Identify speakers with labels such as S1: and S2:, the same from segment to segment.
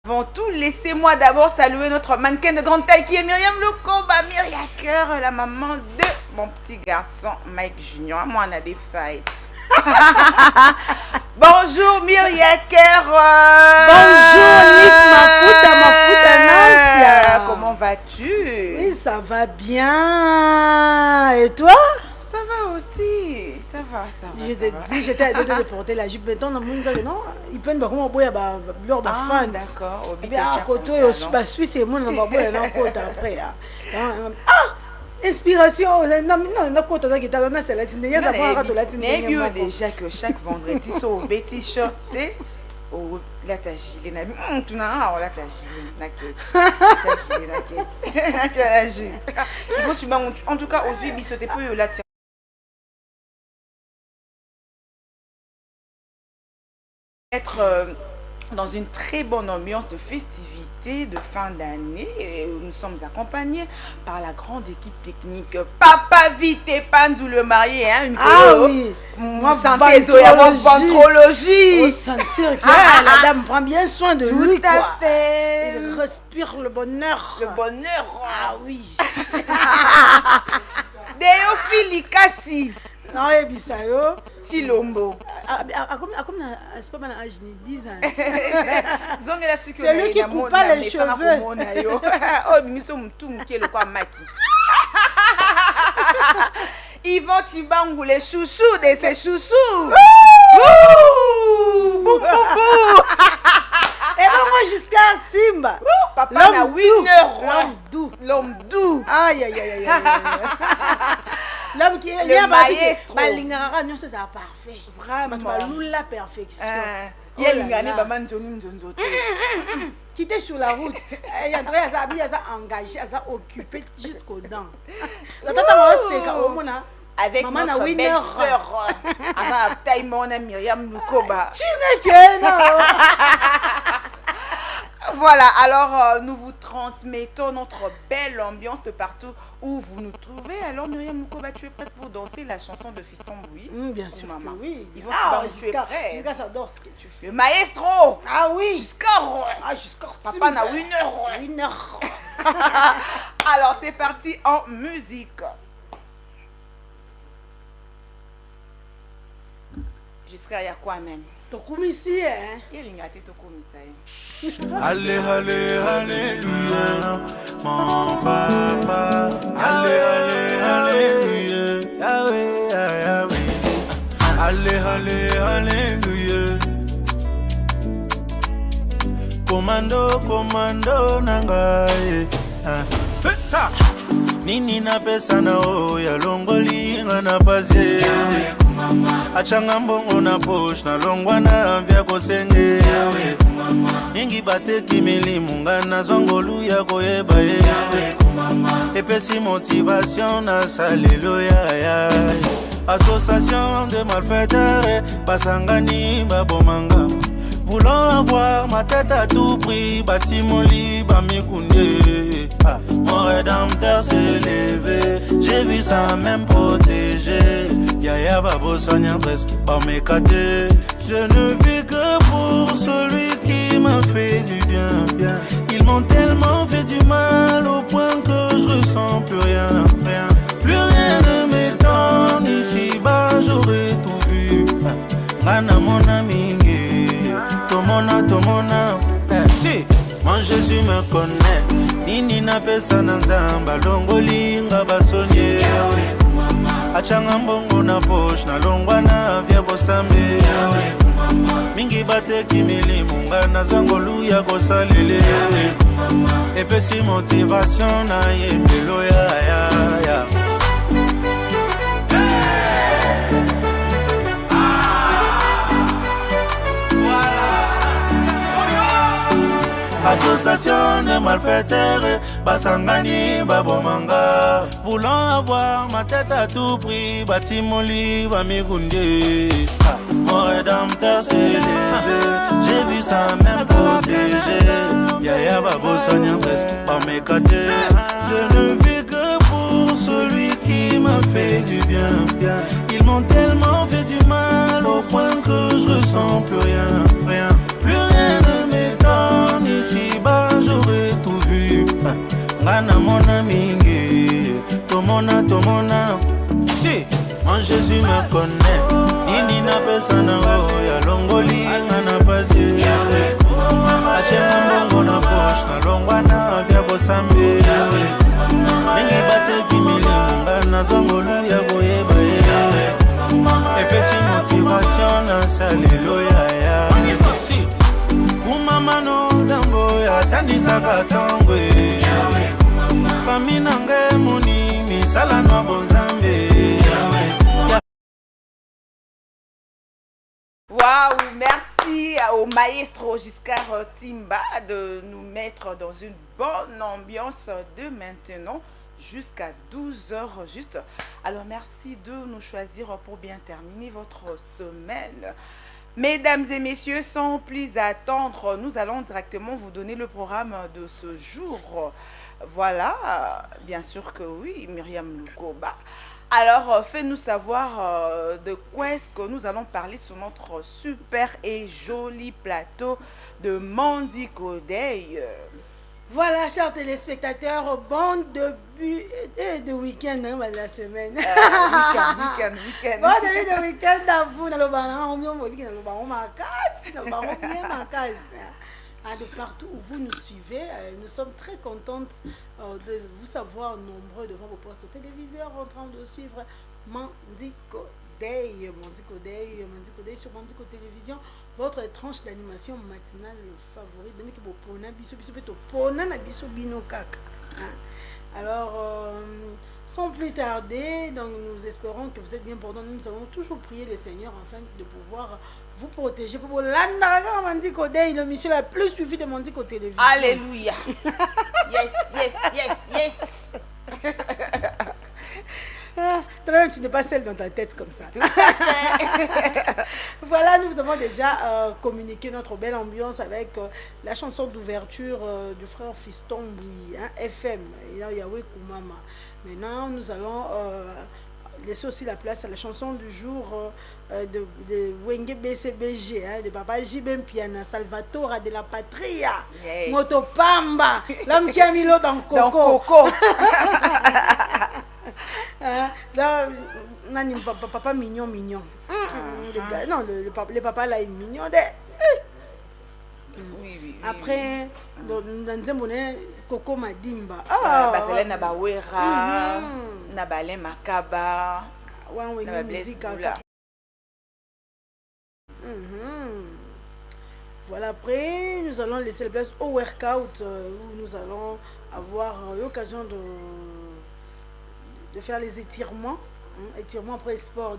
S1: Avant tout, laissez-moi d'abord saluer notre mannequin de grande taille qui est Myriam Lukoba, Myria Cœur, la maman de mon petit garçon Mike Junior. Moi, on a des failles. Bonjour Myria Cœur.
S2: Bonjour Miss Mafuta Nancia.
S1: Comment vas-tu?
S2: Oui, ça va bien. Et toi?
S1: Ça va aussi. Ça va.
S2: Je te dis, j'étais à deux de porter la jupe. Maintenant, non, ils peuvent me comment boire leur fan.
S1: D'accord.
S2: Et bien, à côté, je suis c'est moi, on va boire un côté après. Ah! Inspiration, non, côté qui t'a donné, c'est la latine. Il y a ça pour la latine.
S1: Mais mieux déjà que chaque vendredi, sur le petit short, au la tagile, tu n'as la tagile, en tout cas, au vu, il sautait peu la être dans une très bonne ambiance de festivité de fin d'année. Nous sommes accompagnés par la grande équipe technique Papa Vite Panzou le marié, hein, une
S2: oui,
S1: moi ventrologie.
S2: Au sentir que la dame prend bien soin de lui,
S1: tout à
S2: quoi.
S1: fait.
S2: Il respire le bonheur.
S1: Le bonheur.
S2: Ah oui.
S1: Déophile Kassi.
S2: Non, et Bissayo.
S1: Chilombo.
S2: C'est pas mal à 10 ans.
S1: C'est
S2: lui qui coupe pas les cheveux.
S1: Oh, nous sommes tout qui est le quoi maki. Yvon Tibangou, les chouchous de ses chouchous.
S2: Et moi jusqu'à Simba.
S1: Papa na winner.
S2: L'homme doux. Aïe. L'homme qui est
S1: le maestro.
S2: Non, c'est ça parfait.
S1: Vraiment.
S2: La perfection.
S1: Il y a une année, maman Nzonzo.
S2: Qui était sur la route. Il y a ça engagé, ça occupé jusqu'aux dents.
S1: Avec
S2: maman
S1: notre belle sœur. Avant Taïmon et Myriam Lukoba. Voilà, alors nous vous transmettons notre belle ambiance de partout où vous nous trouvez. Alors Myriam Lukoba, tu es prête pour danser la chanson de Fiston Bouy?
S2: Bien sûr, maman. Oui.
S1: Jusqu'à
S2: j'adore ce que tu fais.
S1: Le maestro.
S2: Ah oui.
S1: Jusqu'à Papa na winner. Alors c'est parti en musique. Jusqu'à y a quoi même?
S2: Ici, hein?
S3: Alléluia, mon papa. Alléluia, Yahweh, Yahweh. Alléluia. Commando, nangaye. Nini na pesa na oya longoli ngana paze. Achanga mbongo na poche na longwana vya kosenge. Ningi bateki milimu ngana zongolu ya koyeba ye. Epesi motivation na saleluya ya. Association de malfaiteurs basangani babomanga. Voulant avoir ma tête à tout prix, batimoli bamikunde. Mon rédempteur s'est levé, j'ai vu ça même protégé. Yaya babo sonia presque par mes cadeaux. Je ne vis que pour celui qui m'a fait du bien. Ils m'ont tellement fait du mal au point que je ressens plus rien. Plus rien ne m'étonne ici-bas, j'aurais tout vu. Mana mon ami, Tomona. Si, mon Jésus me connaît. Nini na pesa na nzamba longoli nga basonye. Achanga mbongo na poche na longwana vya bosambe. Mingi bateki milimu nga na zongolu ya kosalele. Epesi motivation na yembelo ya. Association de malfaiteurs, basangani babomanga. Voulant avoir ma tête à tout prix, batimoli bamigunde. Mon rédempteur s'est levé, j'ai vu ça même protégé. Yaya babo sonia presque par mes cadeaux. Je ne vis que pour celui qui m'a fait du bien. Ils m'ont tellement fait du mal au point que je ressens plus rien. Plus rien ne m'étonne ici. tomona tomona. Si, moi Jésus me connaît. Nini na pesa na ya longoli ngana pasi. Achenga mbongo na poche na longwana vya kosambe. Mingi bate kimili na zongolu ya boyeba. Epesi motivation na saleluya ya. Si, kumama no zambo ya tanisaka tongwe. Famille nange moni misala no bonzambe.
S1: Waouh, merci au maestro Giscard Timba de nous mettre dans une bonne ambiance de maintenant jusqu'à 12h juste. Alors merci de nous choisir pour bien terminer votre semaine. Mesdames et messieurs, sans plus attendre, nous allons directement vous donner le programme de ce jour. Voilà, bien sûr que oui, Myriam Lukoba. Alors, fais-nous savoir de quoi est-ce que nous allons parler sur notre super et joli plateau de Mandiko Day.
S2: Voilà, chers téléspectateurs, bon début de week-end de la semaine.
S1: Week-end.
S2: Bon début de week-end à vous. Dans le ballon, on m'a cassé. De partout où vous nous suivez, nous sommes très contentes de vous savoir nombreux devant vos postes téléviseurs en train de suivre Mandiko Day. Mandiko Day sur Mandiko Télévision, votre tranche d'animation matinale favorite. Alors, sans plus tarder, donc nous espérons que vous êtes bien portants. Nous allons toujours prier le Seigneur afin de pouvoir vous protéger. Pour Mandiko Day, le monsieur la plus suivi de Mandiko Télévision.
S1: Alléluia. Yes.
S2: Toi-même, tu n'es pas seule dans ta tête comme ça. Voilà, nous avons déjà communiqué notre belle ambiance avec la chanson d'ouverture du frère Fiston Boui, FM, Yahweh Kumama. Maintenant, nous allons laisser aussi la place à la chanson du jour de Wenge BCBG, de Papa Jibem Piana, Salvatore de la Patria, yes. Motopamba, l'homme qui a mis l'eau dans Coco. Papa mignon. Non, le papa là est mignon.
S1: Oui.
S2: Après, dans un Coco Madimba.
S1: Baselena na Bawera, na Bale Makaba,
S2: na musique. Voilà, après, nous allons laisser la place au workout où nous allons avoir l'occasion de faire les étirements. Étirements après sport,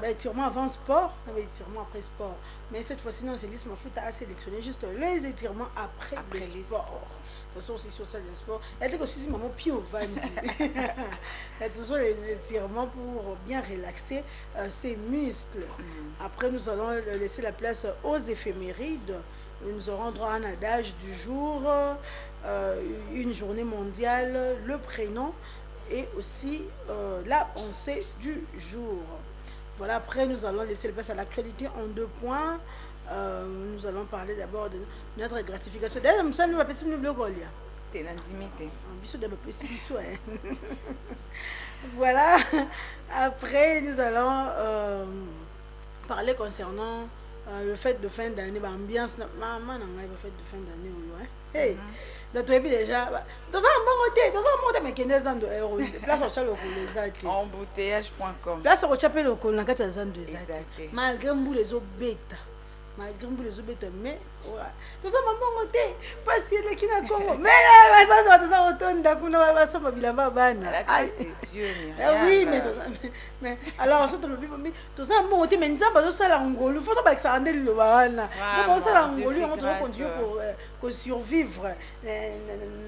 S2: étirements avant sport, étirements après sport. Mais cette fois-ci, non, c'est l'isme foot à sélectionner juste les étirements après le sport. De toute façon, aussi sur ça, le sport. Elle dit aussi, maman, pio va me dire. Il y a toujours les étirements pour bien relaxer ses muscles. Après, nous allons laisser la place aux éphémérides. Nous aurons droit à un adage du jour, une journée mondiale, le prénom. Et aussi la pensée du jour. Voilà, après nous allons laisser le place à l'actualité en 2 points. Nous allons parler d'abord de notre gratification. D'ailleurs, nous allons passer le bloc. Voilà, après nous allons parler concernant le fête de fin d'année, l'ambiance, maman, le fête de fin d'année. Hey! Donc, tu as déjà. Tu as un bon mais qui est des euros. Place au chalo les athées.
S1: Embouteillage.com.
S2: Place au chapel au col, n'a qu'à des athées. Malgré les eaux bêta. Mais, ouais. Tout ça, maman, parce qu'il est qui n'a Congo. Mais, ça, on retourne d'un coup, on va se mobiliser. Oui, mais. Alors, surtout le bébé, tout ça, bon, mais nous avons ça en Angola. Il faut pas que ça ende le Bahana. Nous avons ça en Angola, on doit continuer pour survivre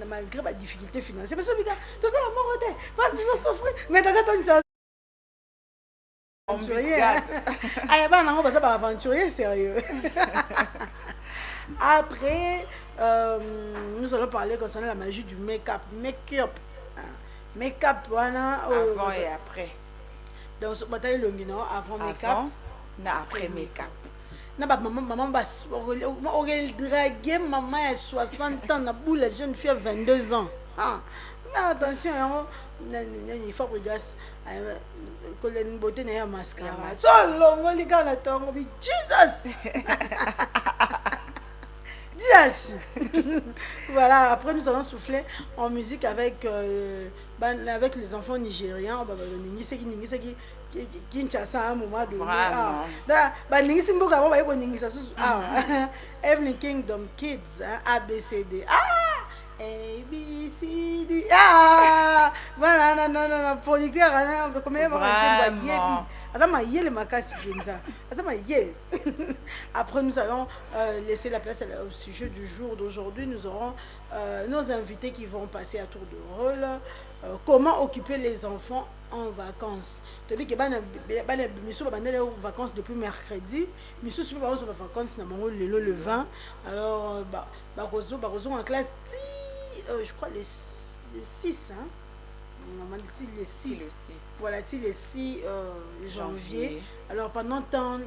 S2: malgré la difficulté financière. Mais, tout ça, maman, parce que ça souffre. Mais, t'as qu'à ça. Aventurier. On va aventurier sérieux. Après, nous allons parler concernant la magie du make-up. Make-up, voilà.
S1: Avant et après.
S2: Donc, ce bataille longue, non? Avant make-up.
S1: Après make-up.
S2: Maman, on aurait dragué maman à 60 ans, la jeune fille à 22 ans. Mais attention, Fabregas koleni beauté na ya mascara so longoli kaka na tongo bi Jesus Jesus. Voilà, après nous allons souffler en musique avec avec les enfants nigérians Kinshasa à un moment donné. Ningisi mboka ba yeko ningisa susu Evelyn Kingdom Kids ABCD A B C D voilà non producteur combien va yebi azama yele makasi penza azama yele. Après nous allons laisser la place au sujet du jour d'aujourd'hui. Nous aurons nos invités qui vont passer à tour de rôle. Comment occuper les enfants en vacances. Tu dis que nous avons vacances depuis mercredi. Nous avons vacances le 20. Alors, en classe, je crois le 6. Hein? Le 6. Voilà, le 6 janvier. Alors, pendant temps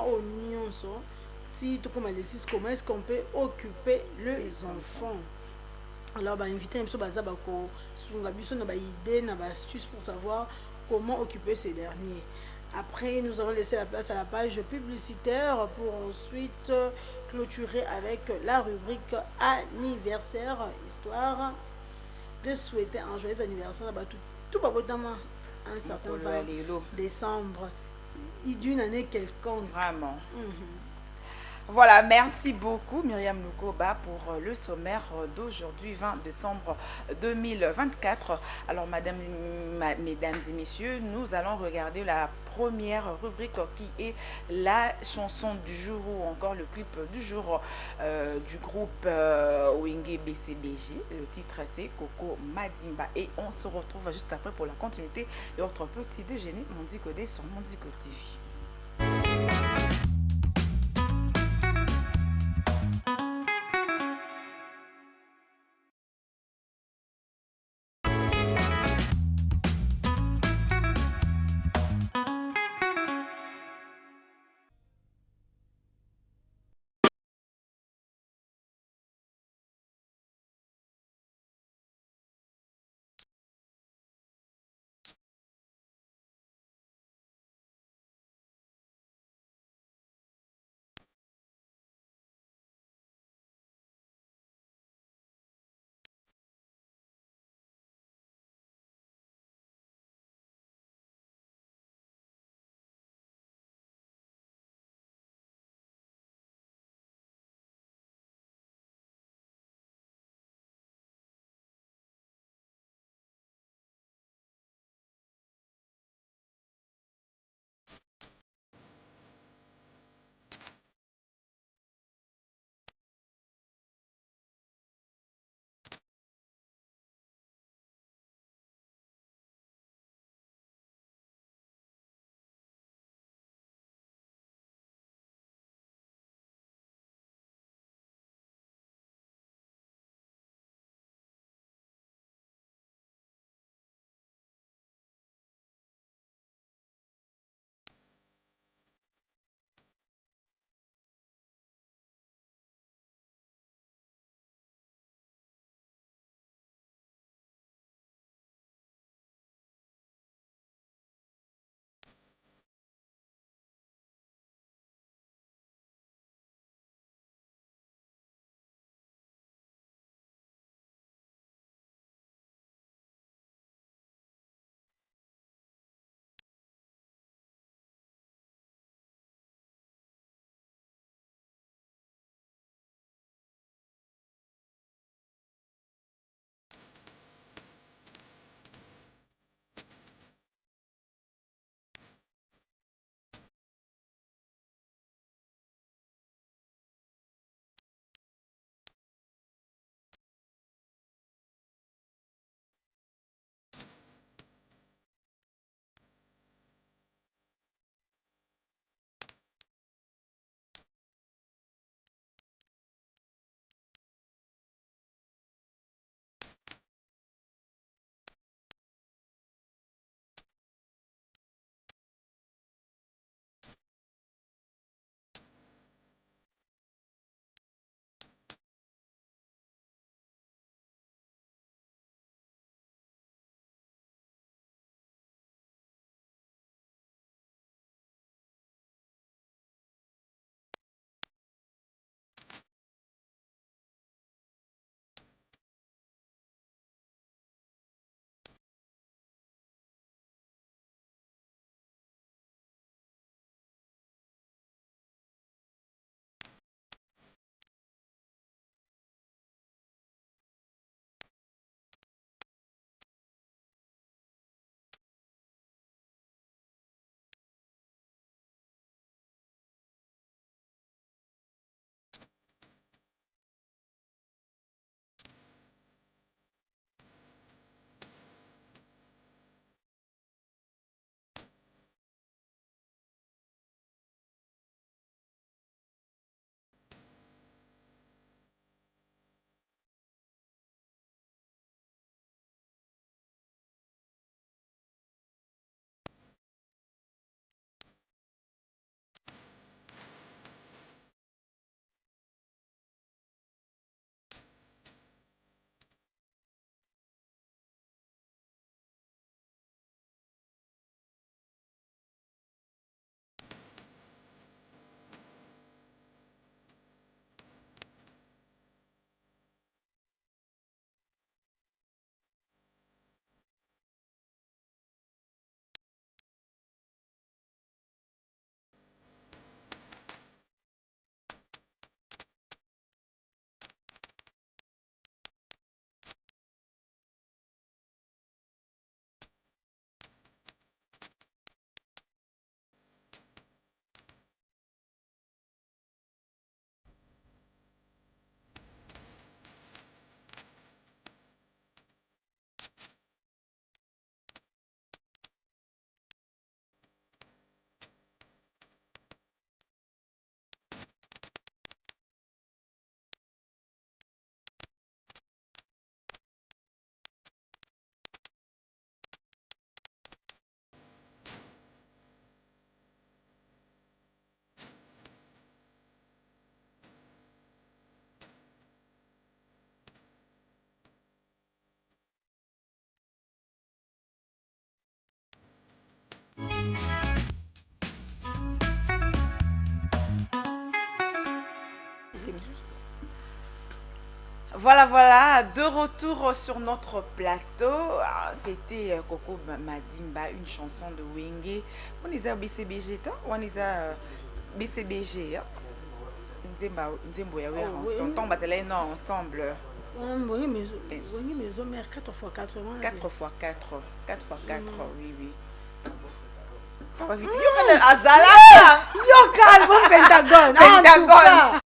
S2: au Nyonso, si tout comme le 6, comment est-ce qu'on peut occuper les enfants? Alors, inviter un peu astuces pour savoir comment occuper ces derniers. Après, nous allons laisser la place à la page publicitaire pour ensuite clôturer avec la rubrique anniversaire, histoire de souhaiter un joyeux anniversaire à tout un certain 20 décembre, d'une année quelconque.
S1: Vraiment. Voilà, merci beaucoup Myriam Lukoba pour le sommaire d'aujourd'hui, 20 décembre 2024. Alors, mesdames et messieurs, nous allons regarder la première rubrique qui est la chanson du jour ou encore le clip du jour du groupe Wenge BCBG. Le titre c'est Coco Madimba et on se retrouve juste après pour la continuité de votre petit déjeuner Mondi Codé sur Mondico TV. Voilà, de retour sur notre plateau. C'était Coco Madimba, une chanson de Wenge. On est à BCBG, on est à BCBG. Nzembo ya wera ensemble. Tombe c'est là non ensemble.
S2: Oui, mais mère 4x4
S1: 4x4, 4x4, oui. Papa Vite, yo azala.
S2: Yo calme, Pentagone.
S1: Pentagone.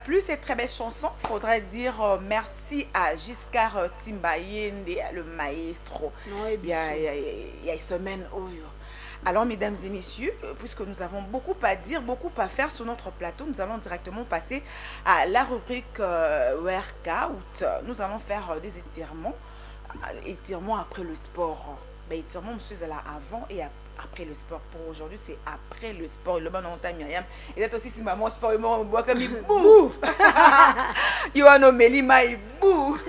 S1: Plus cette très belle chanson, faudrait dire merci à Giscard Timbayende, le maestro. Il y a une semaine. Alors, mesdames et messieurs, puisque nous avons beaucoup à dire, beaucoup à faire sur notre plateau, nous allons directement passer à la rubrique Workout. Nous allons faire des étirements après le sport. Étirements, monsieur, là avant et après le sport. Pour aujourd'hui, c'est après le sport. Le bon entend Myriam. Et c'est aussi si maman sport, il boit comme il bouffe. Yohano Melima, il bouffe.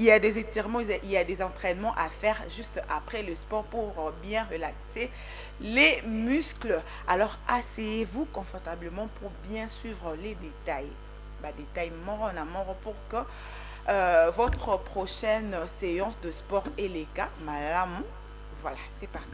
S1: Il y a des étirements, il y a des entraînements à faire juste après le sport pour bien relaxer les muscles. Alors, asseyez-vous confortablement pour bien suivre les détails. Détails mort en amour pour que votre prochaine séance de sport est les cas. Madame, voilà, c'est parti.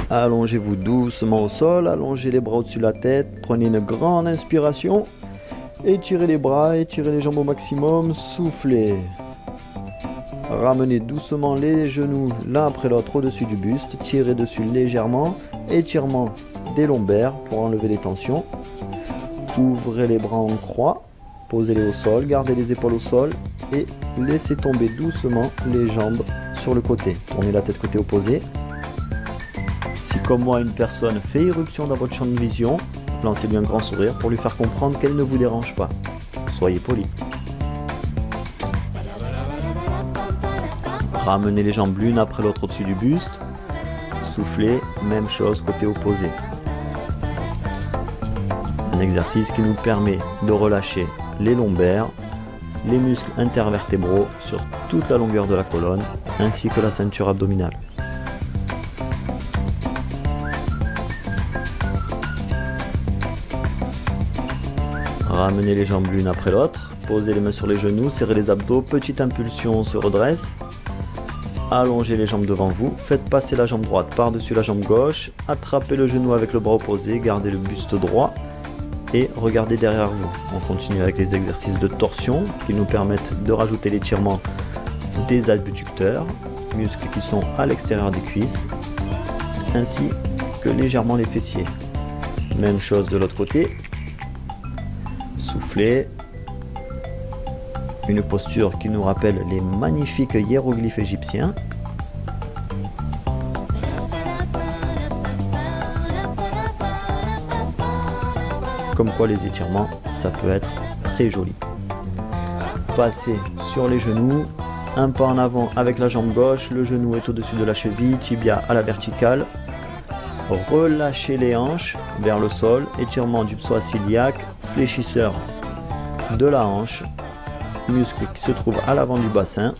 S4: Allongez-vous doucement au sol, allongez les bras au-dessus de la tête, prenez une grande inspiration, étirez les bras, étirez les jambes au maximum, soufflez. Ramenez doucement les genoux l'un après l'autre au-dessus du buste, tirez dessus légèrement, étirement des lombaires pour enlever les tensions. Ouvrez les bras en croix, posez-les au sol, gardez les épaules au sol et laissez tomber doucement les jambes sur le côté. Tournez la tête côté opposé. Si comme moi une personne fait irruption dans votre champ de vision, lancez-lui un grand sourire pour lui faire comprendre qu'elle ne vous dérange pas. Soyez poli. Ramenez les jambes l'une après l'autre au-dessus du buste. Soufflez, même chose côté opposé. Un exercice qui nous permet de relâcher les lombaires, les muscles intervertébraux sur toute la longueur de la colonne, ainsi que la ceinture abdominale. Ramenez les jambes l'une après l'autre, posez les mains sur les genoux, serrez les abdos, petite impulsion, on se redresse. Allongez les jambes devant vous, faites passer la jambe droite par-dessus la jambe gauche, attrapez le genou avec le bras opposé, gardez le buste droit et regardez derrière vous. On continue avec les exercices de torsion qui nous permettent de rajouter l'étirement des abducteurs, muscles qui sont à l'extérieur des cuisses, ainsi que légèrement les fessiers. Même chose de l'autre côté. Soufflez. Une posture qui nous rappelle les magnifiques hiéroglyphes égyptiens. Comme quoi les étirements, ça peut être très joli. Passez sur les genoux, un pas en avant avec la jambe gauche, le genou est au-dessus de la cheville, tibia à la verticale. Relâchez les hanches vers le sol, étirement du psoas iliaque, fléchisseur de la hanche, muscle qui se trouve à l'avant du bassin.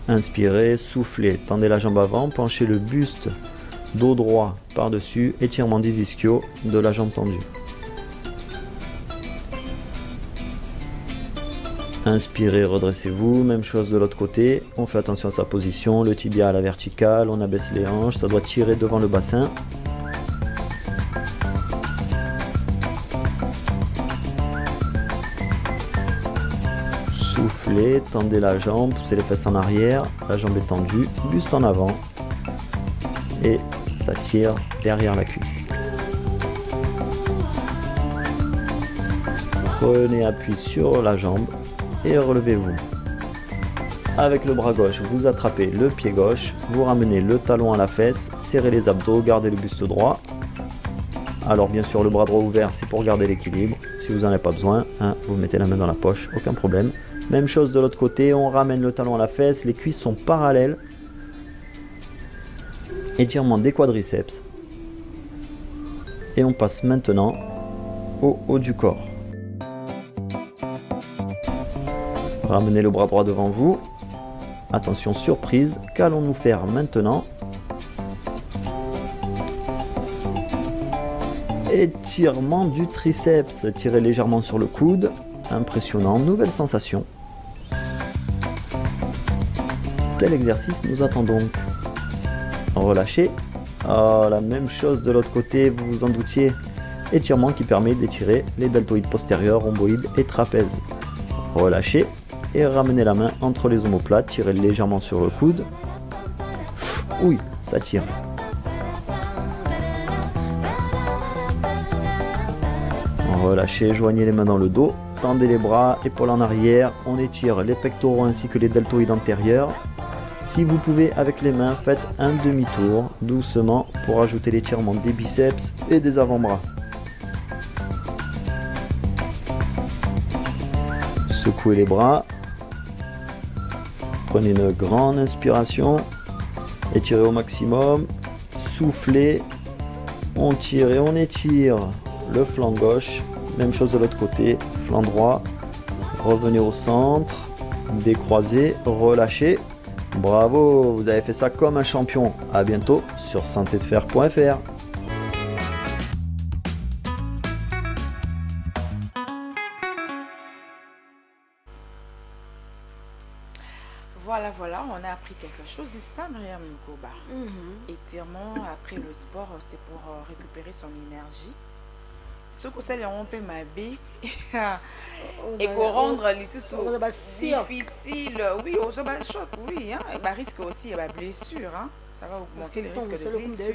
S4: Inspirez, soufflez, tendez la jambe avant, penchez le buste, dos droit par-dessus, étirement des ischios, de la jambe tendue. Inspirez, redressez-vous, même chose de l'autre côté, on fait attention à sa position, le tibia à la verticale, on abaisse les hanches, ça doit tirer devant le bassin. Soufflez, tendez la jambe, poussez les fesses en arrière, la jambe est tendue, buste en avant et ça tire derrière la cuisse. Prenez appui sur la jambe et relevez-vous. Avec le bras gauche, vous attrapez le pied gauche, vous ramenez le talon à la fesse, serrez les abdos, gardez le buste droit. Alors bien sûr le bras droit ouvert, c'est pour garder l'équilibre. Si vous n'en avez pas besoin, vous mettez la main dans la poche, aucun problème. Même chose de l'autre côté, on ramène le talon à la fesse, les cuisses sont parallèles. Étirement des quadriceps. Et on passe maintenant au haut du corps. Ramenez le bras droit devant vous. Attention surprise, qu'allons-nous faire maintenant? Étirement du triceps. Tirez légèrement sur le coude. Impressionnant, nouvelle sensation. Quel exercice nous attend donc? Relâchez. Oh, la même chose de l'autre côté, vous vous en doutiez. Étirement qui permet d'étirer les deltoïdes postérieurs, rhomboïdes et trapèzes. Relâchez et ramenez la main entre les omoplates. Tirez légèrement sur le coude. Oui, ça tire. Relâchez, joignez les mains dans le dos. Tendez les bras, épaules en arrière. On étire les pectoraux ainsi que les deltoïdes antérieurs. Si vous pouvez avec les mains, faites un demi-tour doucement pour ajouter l'étirement des biceps et des avant-bras. Secouez les bras. Prenez une grande inspiration. Étirez au maximum. Soufflez. On tire et on étire le flanc gauche. Même chose de l'autre côté. Flanc droit. Revenez au centre. Décroisez. Relâchez. Bravo, vous avez fait ça comme un champion. À bientôt sur santédefer.fr.
S1: Voilà, on a appris quelque chose, n'est-ce pas, Myriam Lukoba? Étirement après le sport, c'est pour récupérer son énergie. Ce que ça les rompe ma bille et pour rendre les sous difficile, oui, aux choc, oui, hein, et bah risque aussi la blessure, hein, ça va augmenter le risque de blessure.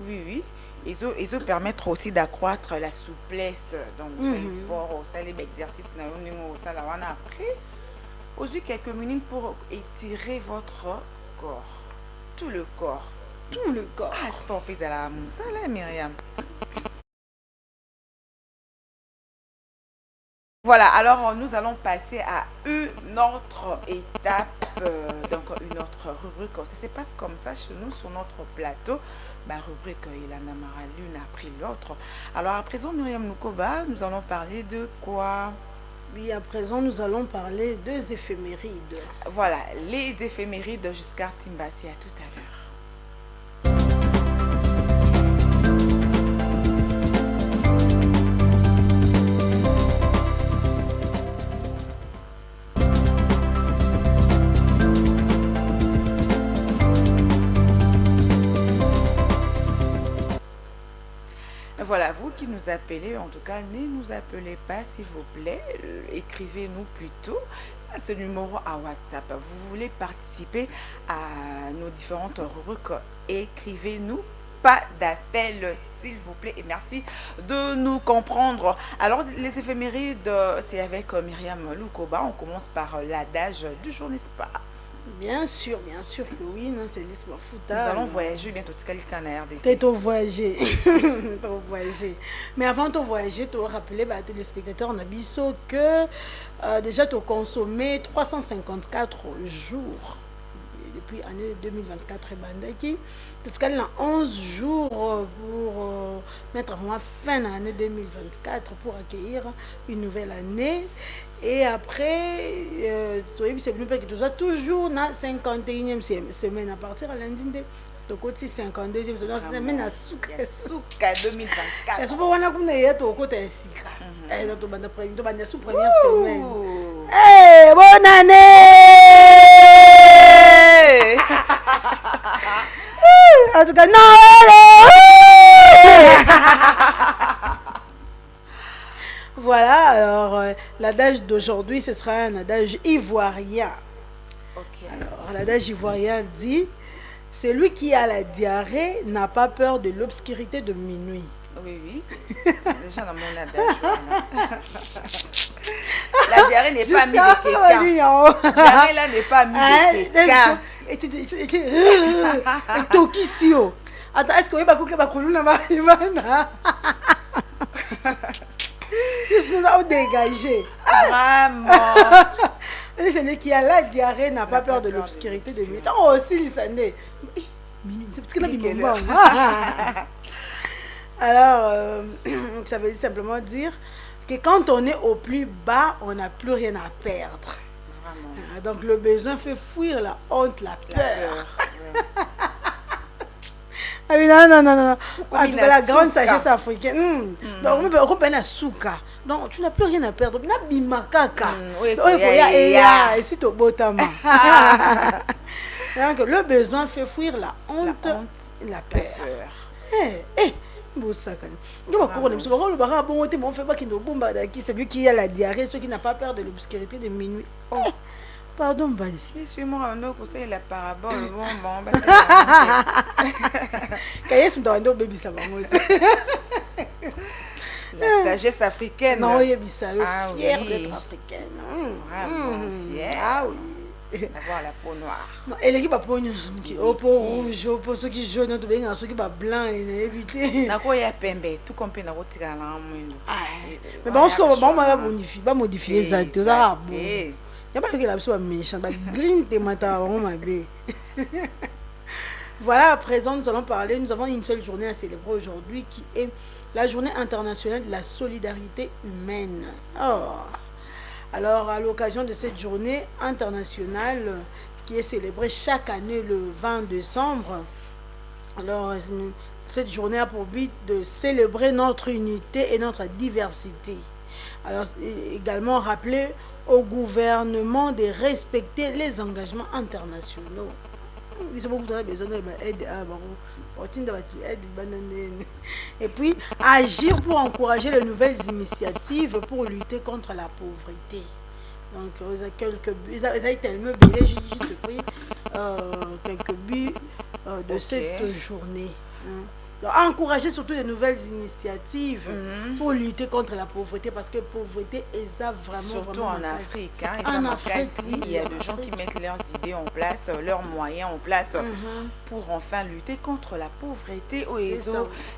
S1: Oui. Et ça permettre aussi d'accroître la souplesse dans le sport, au sein des exercices, après. Aujourd'hui, quelques minutes pour étirer votre corps, tout le corps. Ah, c'est pas à la moussa là, Myriam. Voilà, alors nous allons passer à une autre étape, donc une autre rubrique. Ça se passe comme ça chez nous sur notre plateau. Ma rubrique il en a marre l'une après l'autre. Alors à présent, Myriam Lukoba, nous allons parler de quoi?
S2: Oui, à présent, nous allons parler des éphémérides.
S1: Voilà, les éphémérides jusqu'à Timbasi. À tout à l'heure. Voilà, vous qui nous appelez, en tout cas, ne nous appelez pas, s'il vous plaît. Écrivez-nous plutôt à ce numéro à WhatsApp. Vous voulez participer à nos différentes rubriques, écrivez-nous. Pas d'appel, s'il vous plaît. Et merci de nous comprendre. Alors, les éphémérides, c'est avec Myriam Lukoba. On commence par l'adage du jour, n'est-ce pas?
S2: Bien sûr que oui, non, c'est l'Isma Fouta.
S1: Nous allons voyager bientôt, RDC.
S2: T'es voyager. Mais avant de voyager, tu vas rappeler à téléspectateurs en abisso que déjà tu as consommé 354 jours depuis l'année 2024 et Bandaki. Tout ce qu'il a 11 jours pour mettre vraiment fin à l'année 2024 pour accueillir une nouvelle année. Et après, c'est venu parce que tu as toujours la 51e semaine à partir de lundi. Tu as 52e semaine à Souka 2024. Et si on a comme tu as côté Sika. Et donc tu as sous première semaine. Hey, bonne année! En tout cas, voilà, alors l'adage d'aujourd'hui, ce sera un adage ivoirien. Alors, l'adage ivoirien dit: celui qui a la diarrhée n'a pas peur de l'obscurité de minuit.
S1: Oui. Déjà dans mon adage. La diarrhée n'est pas mise de quelqu'un. La diarrhée là n'est pas mise de quelqu'un.
S2: Et Tokisio. Attends, est-ce qu'on va couper ma colonne là-bas? Je suis dégagé.
S1: Vraiment.
S2: Celui qui a la diarrhée n'a pas peur de l'obscurité de nuit. Oh, aussi, il s'en est. C'est parce qu'il a mis. Alors, ça veut simplement dire que quand on est au plus bas, on n'a plus rien à perdre. Vraiment. Donc, le besoin fait fuir la honte, la peur. Ah oui, non.
S1: Comme
S2: Ah,
S1: il
S2: tu
S1: a
S2: vois la grande
S1: souka.
S2: sagesse africaine. Donc, on peut un souka. Donc, tu n'as plus rien à perdre. Na bimakaka.
S1: Oui,
S2: Donc,
S1: ya.
S2: et si tu botama. Donc, le besoin fait fuir la honte, la peur. Celui qui a la diarrhée, ceux qui n'a pas peur de l'obscurité de minuit. Pardon, Bali.
S1: Je suis mort en eau pour ça, la parabole. Bon, la sagesse africaine.
S2: Non, il est fier
S1: oui.
S2: d'être africaine.
S1: Fier.
S2: Ah oui.
S1: D'avoir la peau noire.
S2: Non, et l'équipe a pognon qui au peau rouge, au peau ceux qui jaune, tout bien, ceux qui va blanc et éviter.
S1: Nako ya pembe, tout comme na kotika la mwendo.
S2: Mais bon, ce qu'on va modifier, pas modifier ça, tout ça bon. Il y a pas que la personne méchant, bah green te mata on m'a bé. Voilà, à présent nous allons parler, nous avons une seule journée à célébrer aujourd'hui qui est la journée internationale de la solidarité humaine. Alors, à l'occasion de cette journée internationale qui est célébrée chaque année le 20 décembre, alors cette journée a pour but de célébrer notre unité et notre diversité. Alors, également rappeler au gouvernement de respecter les engagements internationaux. Ils ont beaucoup besoin d'aide. Et puis, agir pour encourager les nouvelles initiatives pour lutter contre la pauvreté. Donc, ils ont quelques buts. Ils ont tellement bien, juste pris quelques buts de cette journée. Donc, encourager surtout les nouvelles initiatives pour lutter contre la pauvreté, parce que la pauvreté est ça vraiment.
S1: Surtout
S2: vraiment
S1: en Afrique.
S2: En Afrique,
S1: il y a des gens qui mettent leurs idées en place, leurs moyens en place pour enfin lutter contre la pauvreté.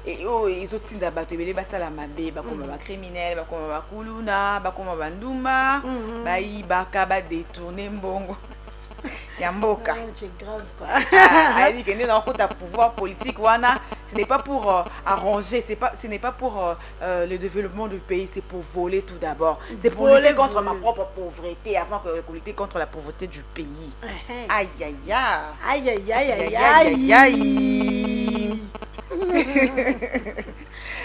S1: Et ils ont tinda bato bele basala mabe, bakoma ba criminel, bakoma ba kuluna, bakoma ba ndumba, ba ibaka ba détourner mbongo. Yamboka.
S2: C'est grave quoi.
S1: Ali kende na kota pouvoir politique wana, ce n'est pas pour arranger, ce n'est pas pour le développement du pays, c'est pour voler tout d'abord. C'est pour lutter contre ma propre pauvreté avant que lutter contre la pauvreté du pays. Aïe aïe aïe.
S2: Aïe aïe aïe aïe.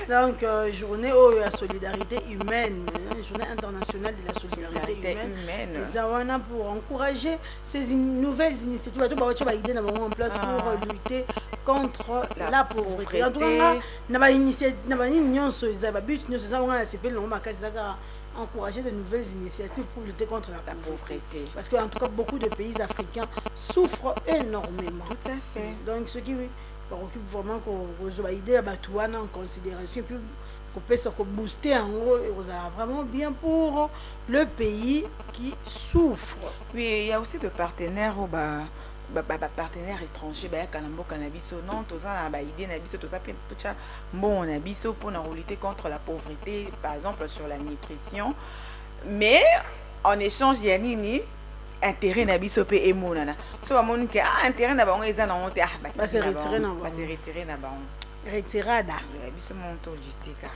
S2: Donc, journée de solidarité humaine, journée internationale de la solidarité humaine. Les awana pour encourager ces nouvelles initiatives, en place pour lutter contre la pauvreté. En tout cas, encourager de nouvelles initiatives pour lutter contre la pauvreté. Parce qu'en tout cas, beaucoup de pays africains souffrent énormément.
S1: Tout à fait.
S2: Donc, ce qui occupe vraiment qu'on aider à battre en considération, puis qu'on peut se booster en gros, et vous allez vraiment bien pour le pays qui souffre.
S1: Oui, il y a aussi des partenaires partenaires étrangers, cannabis non, tout ça, idée nabiso, tout ça, tout ça, bon nabiso pour lutter contre la pauvreté, par exemple sur la nutrition. Mais en échange, il y a nini intérêt nabiso pe emonana. So amoni ke intérêt na bango eza na honte
S2: ba se retirer na
S1: ba se retirer na bango.
S2: Retirada.
S1: Nabiso monto lutter car.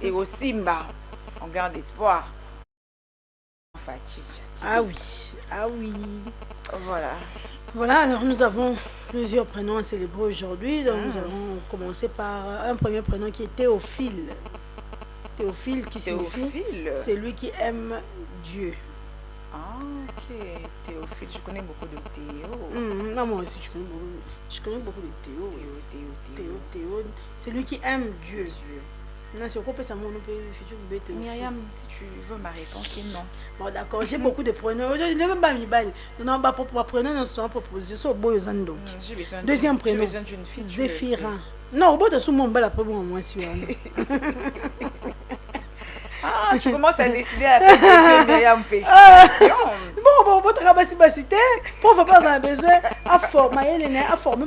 S1: Et au Simba, on garde espoir.
S2: Ah oui. Voilà, alors nous avons plusieurs prénoms à célébrer aujourd'hui. Donc nous allons commencer par un premier prénom qui est Théophile. Théophile qui signifie celui qui aime Dieu.
S1: Ah, ok. Théophile, je connais beaucoup de Théo.
S2: Non, moi aussi, je connais beaucoup de Théo. Théo, celui qui aime Dieu. Non, c'est quoi ça, mon
S1: Myriam, si tu veux ma réponse, c'est non.
S2: Bon, d'accord, j'ai beaucoup de prénoms. Je ne vais pas m'y bailler. Non, pas pour prénom, non, c'est proposé. C'est au beau donc. Deuxième prénom, Zéphirin. Non, au beau de sous mon bel après moi, si
S1: Ah, tu commences à décider à faire des Myriam félicitations.
S2: Bon, tu as basicité. Pour faire pas besoin à former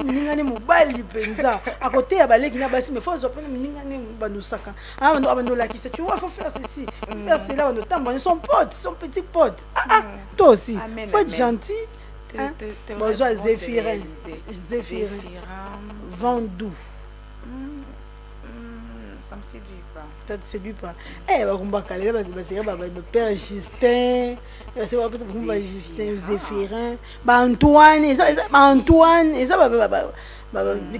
S2: miningane mobile penza. À côté à balé qui n'a pas mais faut appeler miningane banusaka. Ah, on la qui tu vois, faut faire ceci. Faire cela, on temps, ils sont potes, ils sont petits potes. Toi aussi. Faut être gentil. Bonjour Zéphirin. Vendou.
S1: Ça me séduit pas.
S2: Ça te séduit pas. Père Justin, Justin, Zéphirin, Antoine,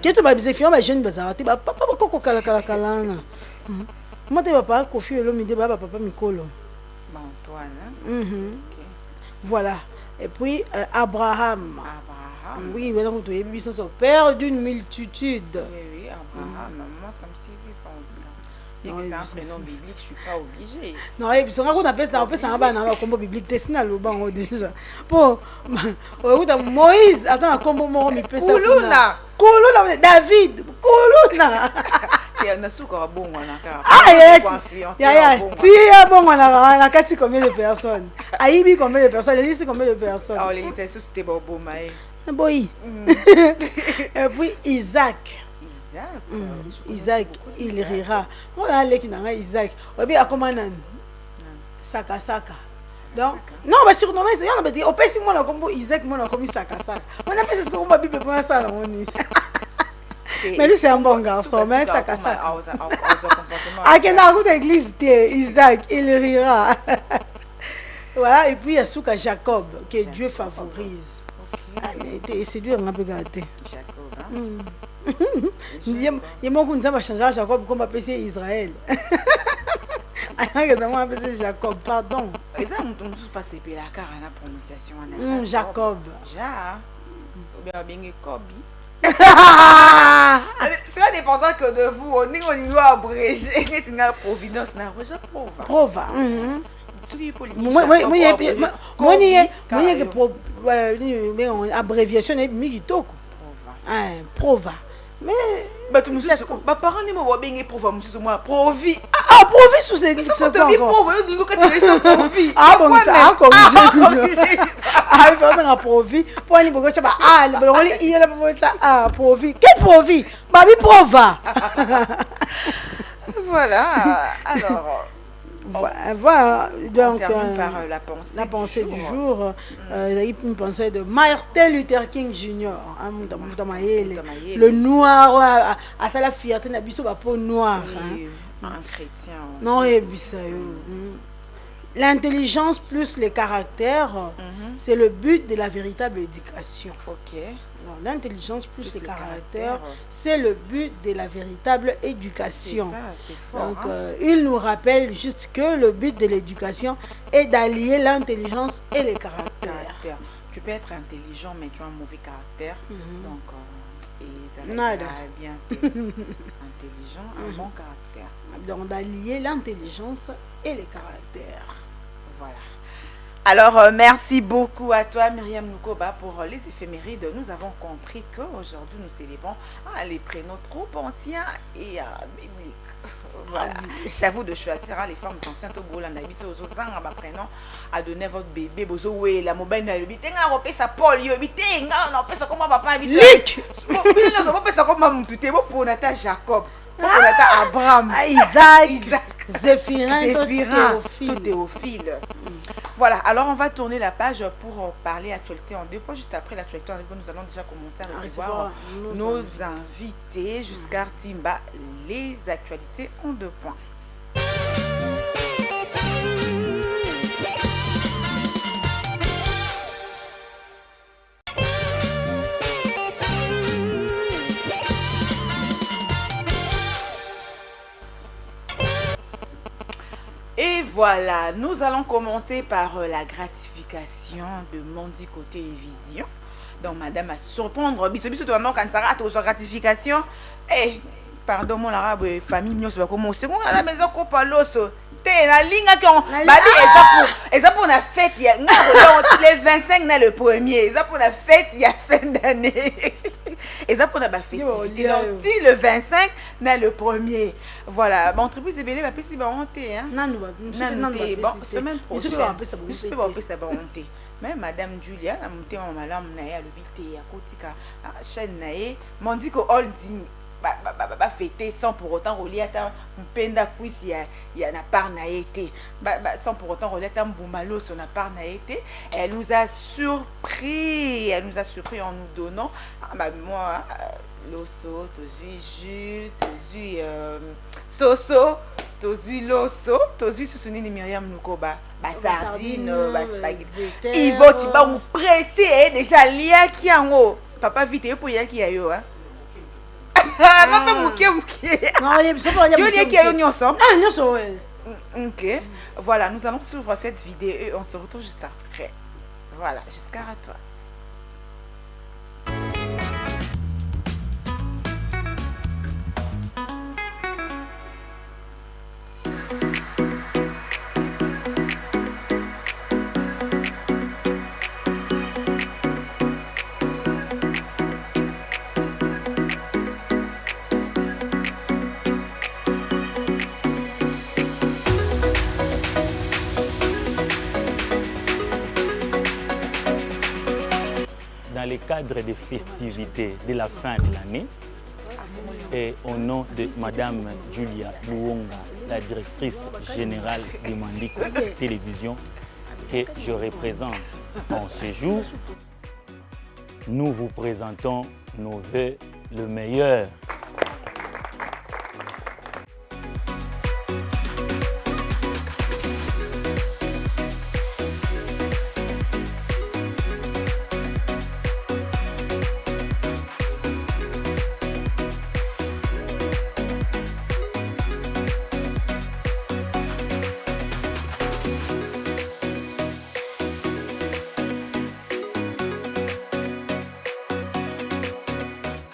S2: keto ba bisefiant ba jeune bazarate ba papa bakoko kala kala kala na moi te papa Kofi Olomide ba papa Mikolo
S1: Antoine.
S2: Voilà. Et puis Abraham. Oui, donc tu es son père d'une multitude.
S1: Oui, Abraham. Moi, ça me suffit pas. C'est un prénom biblique, je suis pas obligée.
S2: Non, et puis on appelle ça, un combo biblique, c'est ça le banc déjà. Pour Moïse, attends, un combo mort, mais peut ça. Kuluna, David, Kuluna.
S1: Il y a un bon
S2: on a Kati combien de personnes? Aïbi combien de personnes? Elise combien de personnes?
S1: Ah, Elise, c'était bon, maï.
S2: Boy. Et puis Isaac. Isaac, il rira. Moi, qui n'a Isaac. Ou bien, comment on Saka. Donc, non, mais surnommé, c'est on a dit, au pire, moi, on a Isaac, moi, on a commis Saka. On a fait ce qu'on va Bible pour ça, mais lui, c'est un bon garçon, mais Saka. À quelle route d'église, Isaac, il rira. Voilà, et puis il y a Souka Jacob, que Dieu favorise. C'est lui, on a peu gâté. Jacob, il y a beaucoup de gens qui changé Jacob comme appeler Israël. Jacob, pardon.
S1: Et ça, on ne peut pas se payer la car à la prononciation.
S2: Jacob.
S1: Ou bien Kobi. Cela dépendra que de vous. On est au niveau abrégé. C'est une providence.
S2: Prova. Moi, abréviation est Migitoko. Prova. Mais
S1: ma parent ne m'a bien éprouvé moi provi.
S2: Ah, provi sous ces ah bon ça corrigé. Ah il faut bien provi pour aller beaucoup ah il y a la provi. Quel provi? Babi prova.
S1: Voilà. Alors
S2: voilà donc
S1: par la pensée
S2: du jour. Une pensée de Martin Luther King Jr. Le noir à ça la fierté na biso ba peau noire.
S1: Un chrétien.
S2: Non, l'intelligence plus les caractères, c'est le but de la véritable éducation.
S1: Ok.
S2: L'intelligence plus les caractères, c'est le but de la véritable éducation.
S1: C'est fort.
S2: Donc, il nous rappelle juste que le but de l'éducation est d'allier l'intelligence et les caractères.
S1: Tu peux être intelligent, mais tu as un mauvais caractère. Donc,
S2: nada.
S1: Bien intelligent, un bon caractère.
S2: Donc, d'allier l'intelligence et les caractères.
S1: Voilà. Alors, merci beaucoup à toi, Myriam Nukoba, pour les éphémérides. Nous avons compris qu'aujourd'hui, nous célébrons les prénoms trop anciens et bibliques. Voilà. C'est à vous de choisir les femmes enceintes au bout. On a mis aux prénoms à donner votre bébé. La mobile n'a le on a sa Paul, on a ça comment papa
S2: Lick.
S1: On a ça comment tout est beau pour Nathan Jacob. Pour Nathan Abraham.
S2: Isaac. Zéphirin.
S1: Théophile. Voilà, alors on va tourner la page pour parler actualité en deux points. Juste après l'actualité en deux points, nous allons déjà commencer à recevoir nos invités jusqu'à Timba, les actualités en deux points. Et voilà, nous allons commencer par la gratification de Mondico Télévision. Donc, madame, à surprendre, bisous de maman quand ça rate aux gratifications. Eh, pardon, mon arabe, famille, nous sommes comme c'est bon à la maison qu'on parle l'os. T'es la ligne qui ont. Et ça pour la fête, il y a les 25 le premier. Et ça pour la fête, il y a fin d'année. Et ça pour la fête. Le 25 le premier. Voilà, mon entreprise est belle, ma petite bonté. Non, semaine prochaine. Mais madame Julia, la montée en malam na ya le bité à Kotika, chaîne nae, m'ont dit que holding ba fêter sans pour autant relier à ta penda quiz il y a na part na été sans pour autant relier à ta boumalo son na part na été. Elle nous a surpris en nous donnant moi l'osso tozui jus tozui soso tozui loso tozui sousouni Myriam Nukoba sardine spaghetti Ivo tu vas nous presser déjà lia qui en haut papa vite pour y a qui a yo hein Ok, voilà, nous allons suivre cette vidéo et on se retrouve juste après. Voilà, jusqu'à toi.
S5: Dans le cadre des festivités de la fin de l'année, et au nom de Madame Julia Luonga, la directrice générale de Mandiko Télévision, que je représente en ce jour, nous vous présentons nos vœux le meilleur.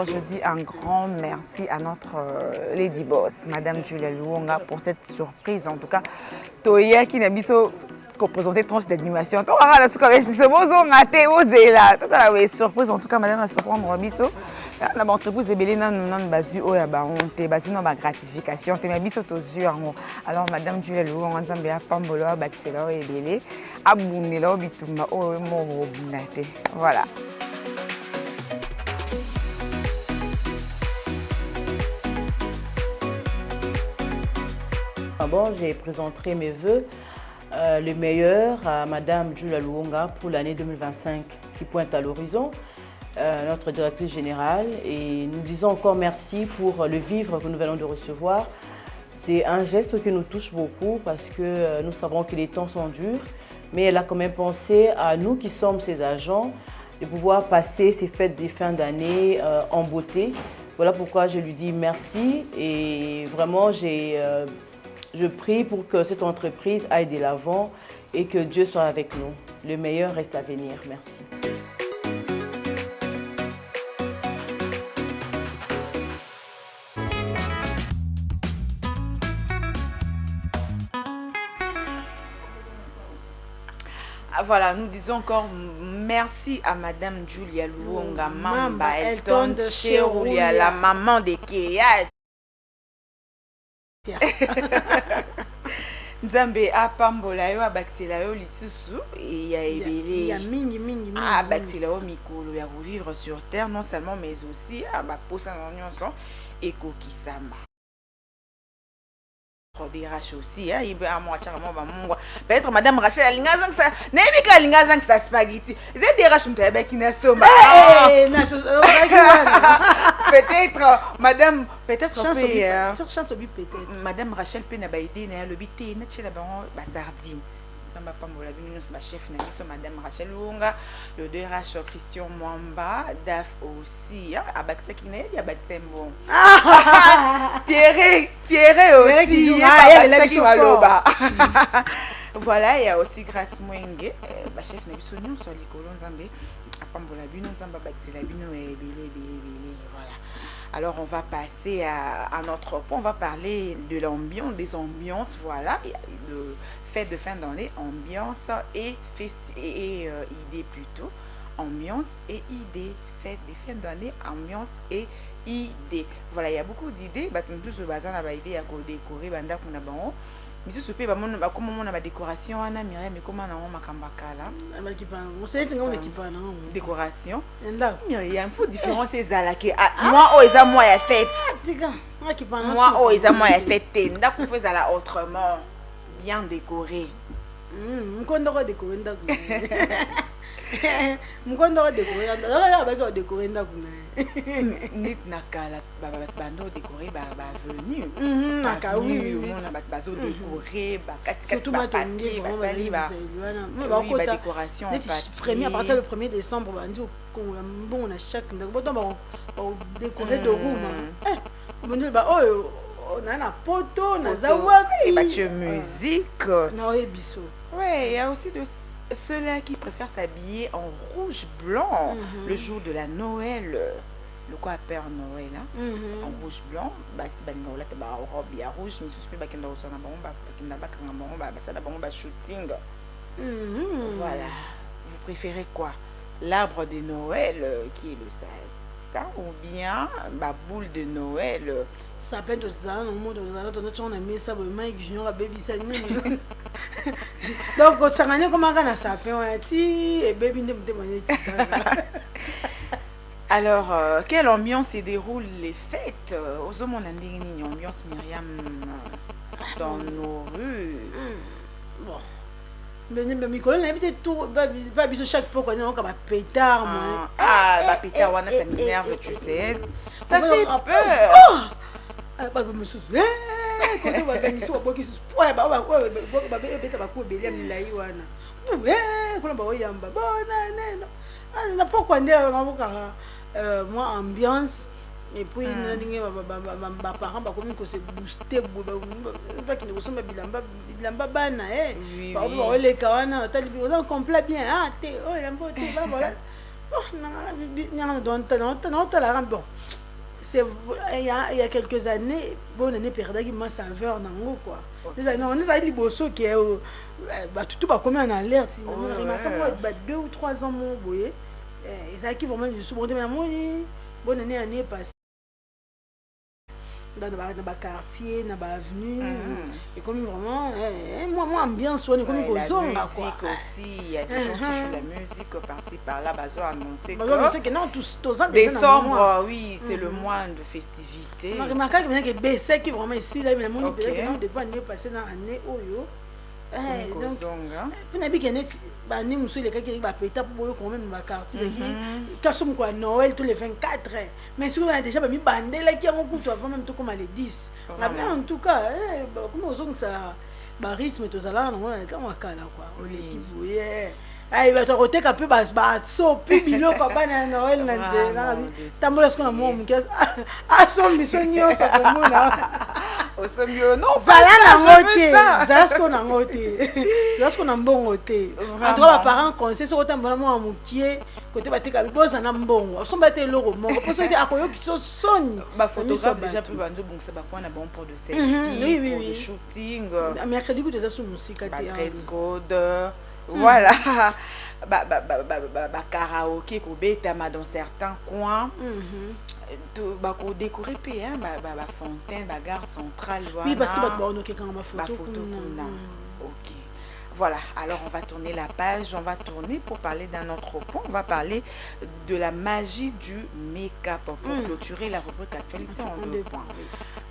S1: Je dis un grand merci à notre Lady Boss, Madame Julia Luonga, pour cette surprise. En tout cas, Toya qui n'a pas représenté tranche d'animation. Tu as surprise. En tout cas, Madame a surprendre Biso. La entreprise est belle, non basu au yabaonte, basu non ba gratification. Te biso to zuango. Alors Madame Julia Luonga nzambe ya pambolo bakisela o ebele, abunela bitumba o mo binate. Voilà.
S6: D'abord, j'ai présenté mes vœux, le meilleur à Madame Julia Luonga pour l'année 2025 qui pointe à l'horizon, notre directrice générale. Et nous disons encore merci pour le vivre que nous venons de recevoir. C'est un geste qui nous touche beaucoup parce que nous savons que les temps sont durs, mais elle a quand même pensé à nous qui sommes ses agents de pouvoir passer ces fêtes de fin d'année en beauté. Voilà pourquoi je lui dis merci et vraiment je prie pour que cette entreprise aille de l'avant et que Dieu soit avec nous. Le meilleur reste à venir. Merci.
S1: Voilà, nous disons encore merci à Madame Julia Luonga, Mamba Elton Cheroulia, la maman de Kéa. Nzambe apambola yo abakisela yo lisusu et ya ebele
S2: ya mingi
S1: abakisela yo mikolo ya vivre sur terre non seulement mais aussi abaposa na nyonso ekokisama DRH aussi, peut-être Madame Rachel Alingazang ça n'est pas Alingazang ça spaghetti. C'est DRH m't'abe qui n'a soma. Peut-être Madame peut-être
S2: sur chance obi peut-être.
S1: Madame Rachel peut n'a pas aidé na le bité na tchela ba sardine. Samba pambola bino ba chef na biso Madame Rachel Luonga, le DRH Christian Mwamba, DAF aussi, abakisa qui n'a ya batsembo. Pierre aussi. Voilà, il y a aussi Grâce Mwenge, chef na biso nyonso likolo nzambe apambola bino nzamba bakisela bino ebele. Voilà. Alors on va passer à notre point, on va parler de l'ambiance, des ambiances, voilà, de fête de fin d'année, ambiance et idée plutôt, ambiance et idée, fête de fin d'année, ambiance et idée. Voilà, il y a beaucoup d'idées, bah tous ce bazar n'a pas idée à décorer, banda qu'on a bon. Mais ce souper, bah comment on a ma décoration, on a miré, mais comment on a ma kambakala.
S2: On sait que on équipe non.
S1: Décoration. Il y a une fois différence c'est ça que moi oh ils a moi ya fête. Moi oh ils a moi ya fête. Nda qu'on fait ça autrement, bien décoré.
S2: Mkondo ko décorer nda ko. Mkondo ko décorer nda ba décorer nda ko.
S1: Nit nakala bando décoré ba venu.
S2: Naka oui
S1: on a bazo décoré ba
S2: surtout ma tongi ba sali ba décoration
S1: en fait.
S2: Premier à partir du 1er décembre ba ndi bon on a chaque décorer de room. On a un poteau, on a zawapi.
S1: Mathieu musique.
S2: Non, et bisso.
S1: Ouais, il y a aussi de ceux-là qui préfèrent s'habiller en rouge blanc le jour de la Noël. Le quoi Père Noël, hein? En rouge blanc. Bah si bah là t'es bah robe il y a rouge, mais suspect bah qu'il y a aussi un bon bah qu'il y a un bon bah ça d'abord bah shooting. Voilà. Vous préférez quoi? L'arbre de Noël qui est le sapin ou bien ma boule de Noël?
S2: Sapin de ça, au monde on a mis ça pour Mike Junior à baby ça. Donc ça m'a dit comment on a sapin on a dit et baby ne me demandait.
S1: Alors, quelle ambiance se déroule les fêtes? Aux hommes on a une ambiance Myriam dans nos rues.
S2: Bon. Mais Nicolas, on a habité tout, pas biso chaque fois qu'on a un pétard, moi.
S1: Bah pétard, ça m'énerve, tu sais. Ça fait peur.
S2: Pas de monsieur. Quand on va gagner, on va boire qui se. Ouais, bah, moi, ambiance. Et puis, mes parents ont se booster. On complet bien. Bon. Il y a quelques années, on a perdu ma saveur dans quoi. On a dit bosso qui est tout pas comme en alerte. On a remarqué 2 ou 3 ans mon boye. Ils ont qui vraiment du sous bonne année passée. Dans le quartier, dans l'avenue. Et comme vraiment, moi ambiance, on est comme une zone.
S1: La musique aussi, il y a des gens qui jouent la musique par-ci par-là, ils ont annoncé
S2: que non, tous
S1: décembre, oui, c'est le mois de festivité.
S2: On a remarqué que BC qui vraiment ici, là, mais le monde peut-être que non, depuis l'année passée, dans l'année Oyo. Donc, on a vu qu'il y a des gens qui ont pété pour quand même dans le quartier. Quand on quoi Noël tous les 24. Mais si on a déjà mis bandé là qui ont coûté avant même tout comme les 10. En tout cas, comment on ça rythme tout ça là, on est quand on cala quoi. L'équipe il va te roter un peu so pibilo quoi na Noël na tambola ce qu'on a mon caisse a son missionio so comme
S1: au sommieux non
S2: ça là na moté ça ce qu'on a moté ça ce qu'on a bon moté en trois parents conseil sur autant bon moi mukie côté bateka biboza na mbongo so baté loro mongo pour ceux qui akoyo qui so sonne
S1: ba photographe déjà peu banzo bon ça ba quoi na bon pour de selfie pour de shooting
S2: mercredi que déjà sous musique
S1: dress code. Voilà, karaoké dans certains coins, pour décorer fontaine, gare centrale.
S2: Oui, parce que photo.
S1: Ok. Voilà, alors on va tourner la page, on va tourner pour parler d'un autre point, on va parler de la magie du make-up pour clôturer la rubrique actualité en 2 points.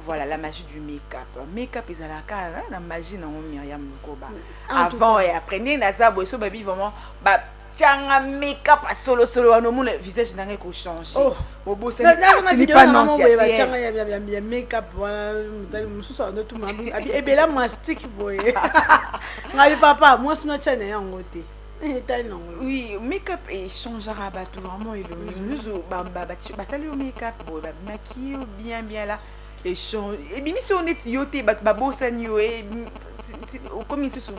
S1: Voilà, la magie du make-up. Make-up, ils ont la magie dans Myriam Lukoba. Avant et après, Naza Boesso, baby, vraiment, tiens, make-up à solo, le visage n'a rien qu'au changer. Oh, beau, c'est pas non,
S2: c'est make-up, voilà, et bien là, mastic, boy. Papa, moi, je suis un en côté.
S1: Oui, make-up et changera vraiment. Il salut au make-up, maquille bien là. Et change et bien si on est yoté babosanyo et comme ils se sont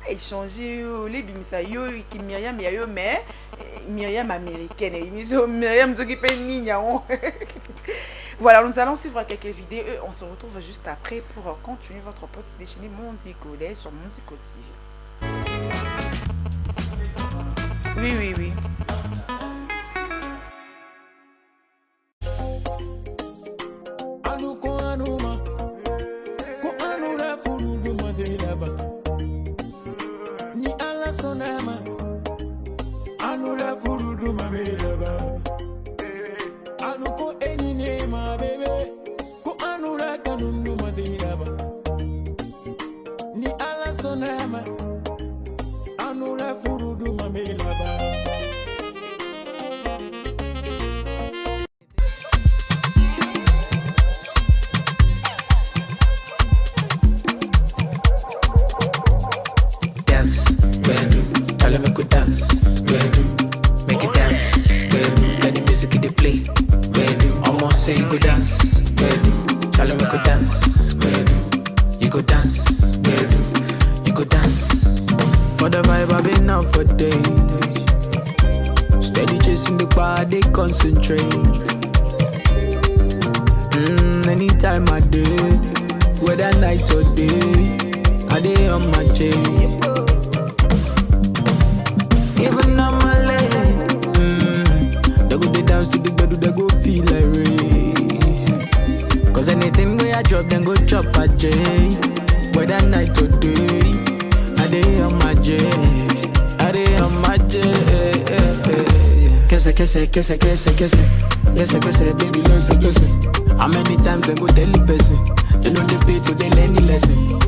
S1: échanger les bimisa yo qui Myriam yo mais Myriam américaine et Myriam qui paye niña. Voilà, nous allons suivre quelques vidéos et on se retrouve juste après pour continuer votre petit déjeuner Mondico sur Mondico TV. Oui.
S7: the vibe I've been out for days. Steady chasing the bar, they concentrate. Anytime I do, whether night or day, I day on my chase. Even on my leg, they go they dance to the bed, they go feel like rain. Cause anything where I drop, then go chop a J. Whether night or day, I day on my chase. I day on my chase. Kese, kese, kese, kese, kese. Kese, kese, baby, kese, kese. How many times they go tell the person? They know they pay to they learn the lesson.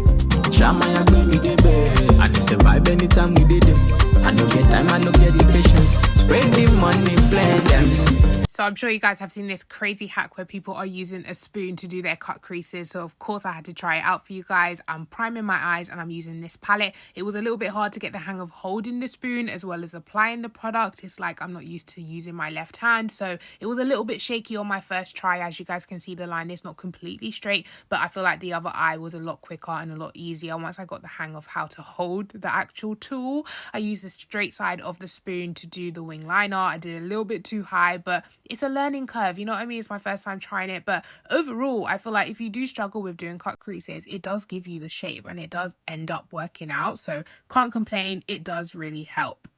S7: Shama ya baby they bed. And it's a vibe anytime we did it. I don't get time, I don't get the patience. Spread the money plenty.
S8: So I'm sure you guys have seen this crazy hack where people are using a spoon to do their cut creases. So of course I had to try it out for you guys. I'm priming my eyes and I'm using this palette. It was a little bit hard to get the hang of holding the spoon as well as applying the product. It's like I'm not used to using my left hand. So it was a little bit shaky on my first try. As you guys can see, the line is not completely straight, but I feel like the other eye was a lot quicker and a lot easier once I got the hang of how to hold the actual tool. I used the straight side of the spoon to do the wing liner. I did a little bit too high, but it's a learning curve, you know what I mean? It's my first time trying it, but overall I feel like if you do struggle with doing cut creases, it does give you the shape and it does end up working out, so can't complain. It does really help.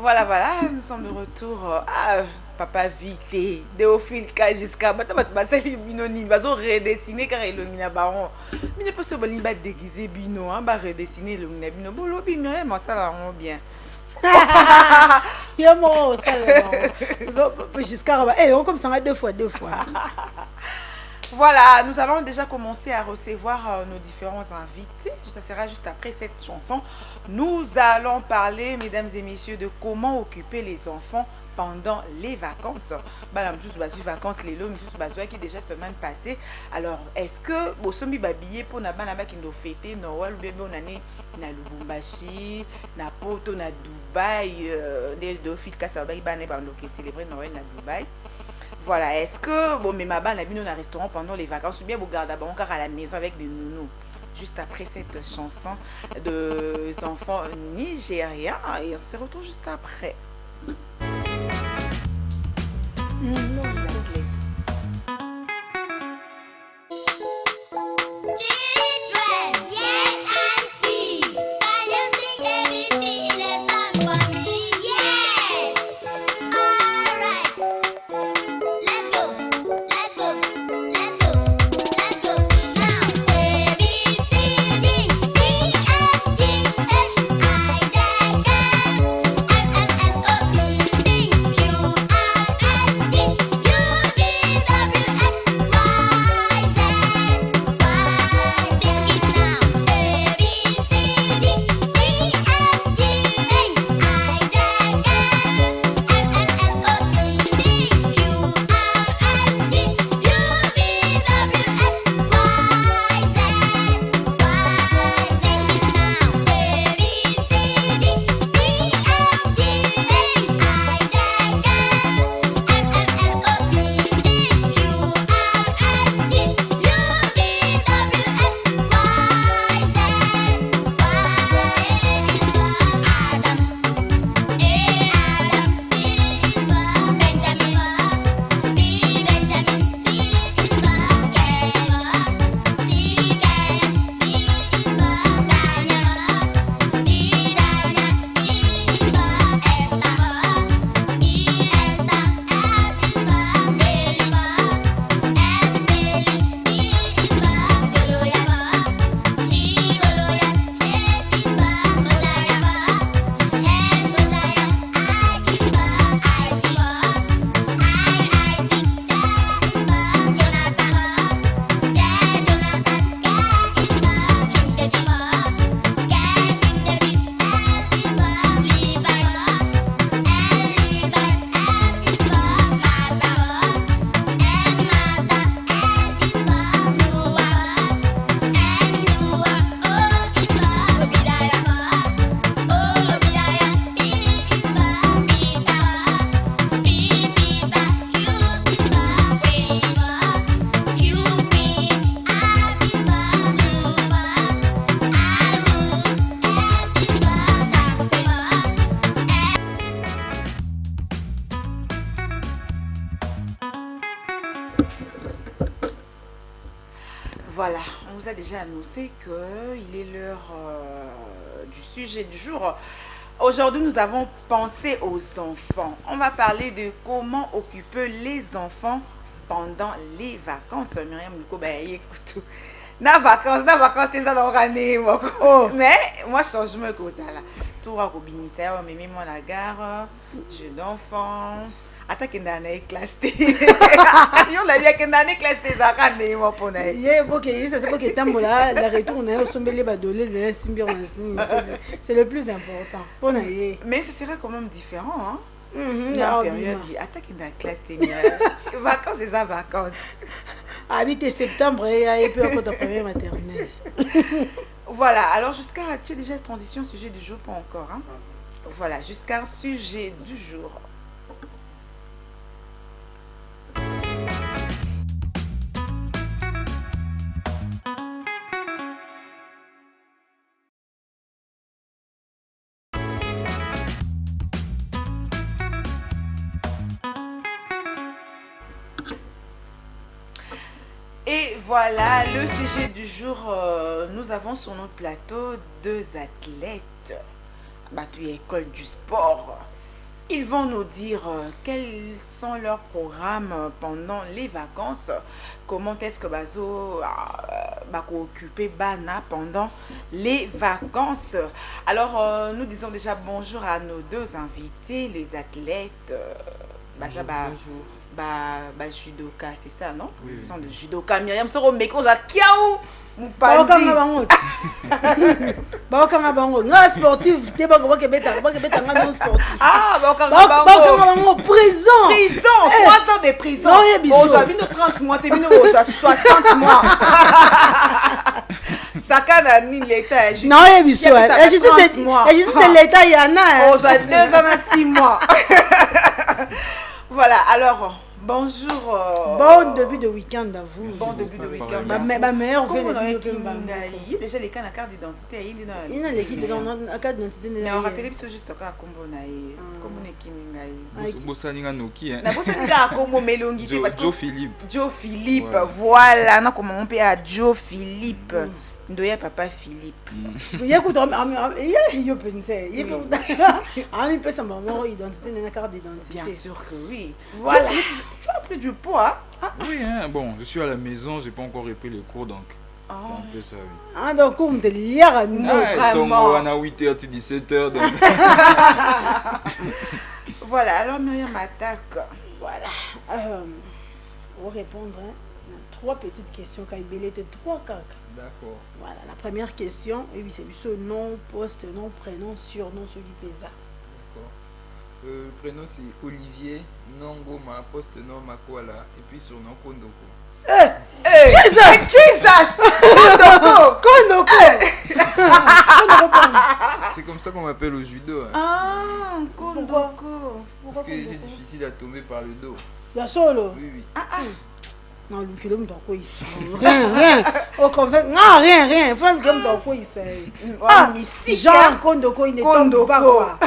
S1: Voilà, voilà, nous sommes de retour à Papa Vite, Déophile Kajiska, Basali Binoni, Bazo redessiner car il a baron. Mais ne peut se pas déguiser Bino, hein, redessiner le Bino, Bolo Bino, moi ça la rend bien.
S2: Yamo, ça la Jusqu'à on comme ça deux fois.
S1: Voilà, nous allons déjà commencer à recevoir nos différents invités. Ça sera juste après cette chanson. Nous allons parler, mesdames et messieurs, de comment occuper les enfants pendant les vacances. Bah, en plus, les vacances, les lots, qui déjà semaine passée. Alors, est-ce que vous sommes habillés pour na bana qui nous fêter Noël ou bien on année na Lubumbashi, na Poto, na Dubaï, des filles qui sont célébrer Noël na Dubaï. Voilà, est-ce que bon mais ma bande a mis un restaurant pendant les vacances ou bien vous gardez encore à la maison avec des nounous? Juste après cette chanson de enfants nigériens et on se retrouve juste après.
S9: You
S1: Voilà, on vous a déjà annoncé qu'il est l'heure du sujet du jour. Aujourd'hui, nous avons pensé aux enfants. On va parler de comment occuper les enfants pendant les vacances. Myriam, écoute, na vacances, c'est ça dans l'année. Mais moi, changement que ça là. Tout va robiniter, on met mon agar, jeu d'enfant. Attaque une année classe. Si on a vu qu'une année classe, c'est ça qu'on est moi pour naître.
S2: C'est pour que tambola la retourne au sommet les badolés les symbioses. C'est le plus important. Pour naître.
S1: Mais ce sera quand même différent, hein.
S2: La
S1: période, attaque une classe, vacances, c'est ça vacances.
S2: Habiter septembre et puis encore ta première maternelle.
S1: Voilà, alors jusqu'à tu as déjà transition sujet du jour, pas encore, hein. Voilà, jusqu'à sujet du jour. Et voilà, le sujet du jour, nous avons sur notre plateau 2 athlètes battus à l'école du sport. Ils vont nous dire quels sont leurs programmes pendant les vacances, comment est-ce que Bazo va occuper Bana pendant les vacances. Alors, nous disons déjà bonjour à nos 2 invités, les athlètes. Bonjour. Judoka, c'est ça, non?
S9: Oui.
S1: Ils sont de judoka. Myriam Soro, mais qu'on a kiaou.
S2: Sportif, t'es pas comment que bêta, sportif.
S1: Ah,
S2: prison.
S1: 3 ans de prison.
S2: Non, il y a bisous.
S1: 30 mois, t'es venu 60 mois. Sakana ni l'État.
S2: Non, il y a bisous. Et juste l'État, il y en a.
S1: 2 ans à 6 mois. Voilà, alors, bonjour.
S2: Bon début de week-end à vous.
S1: Bon début de week-end.
S2: Ma meilleure
S1: veille
S2: de
S1: déjà les cas de carte d'identité.
S2: Il y a l'équipe de la carte d'identité.
S1: Mais on rappelle juste à Combo Naï. Comme on est Kimingaï.
S9: Bossaninga Noki.
S1: Na Bossaninga Combo Melongi.
S9: Joe Philippe.
S1: Joe Philippe, voilà. Non, comment on peut à Joe Philippe. Ndoya papa Philippe.
S2: Il y a beaucoup d'identité dans la carte d'identité.
S1: Bien sûr que oui.
S2: Voilà.
S1: Tu as pris du poids.
S9: Oui, hein, bon, je suis à la maison, j'ai pas encore repris les cours donc. C'est un peu ça, oui.
S2: Ah, donc, on te hier à nous.
S9: Donc, on a 8h, 17h. Donc...
S1: Voilà, alors Myriam attaque.
S2: Voilà. On va répondre à 3 petites questions. Kaibele était 3 caca.
S9: D'accord.
S2: Voilà, la première question, oui, c'est ce nom, poste, nom, prénom, surnom, celui Pesa.
S10: D'accord. Le prénom c'est Olivier, nom Goma, poste nom Makwala, et puis surnom Kondoko.
S1: Jesus! Kondoko!
S10: C'est comme ça qu'on m'appelle au judo. Hein.
S1: Ah, Kondoko.
S10: Parce que c'est difficile à tomber par le dos.
S2: La solo?
S10: Oui, oui.
S2: Non, lui, qu'il me quoi ici. Rien. Au convainc. Non, rien. Il faut me dire quoi ici. Ah, mais genre, Kondoko, il ne tombe pas quoi.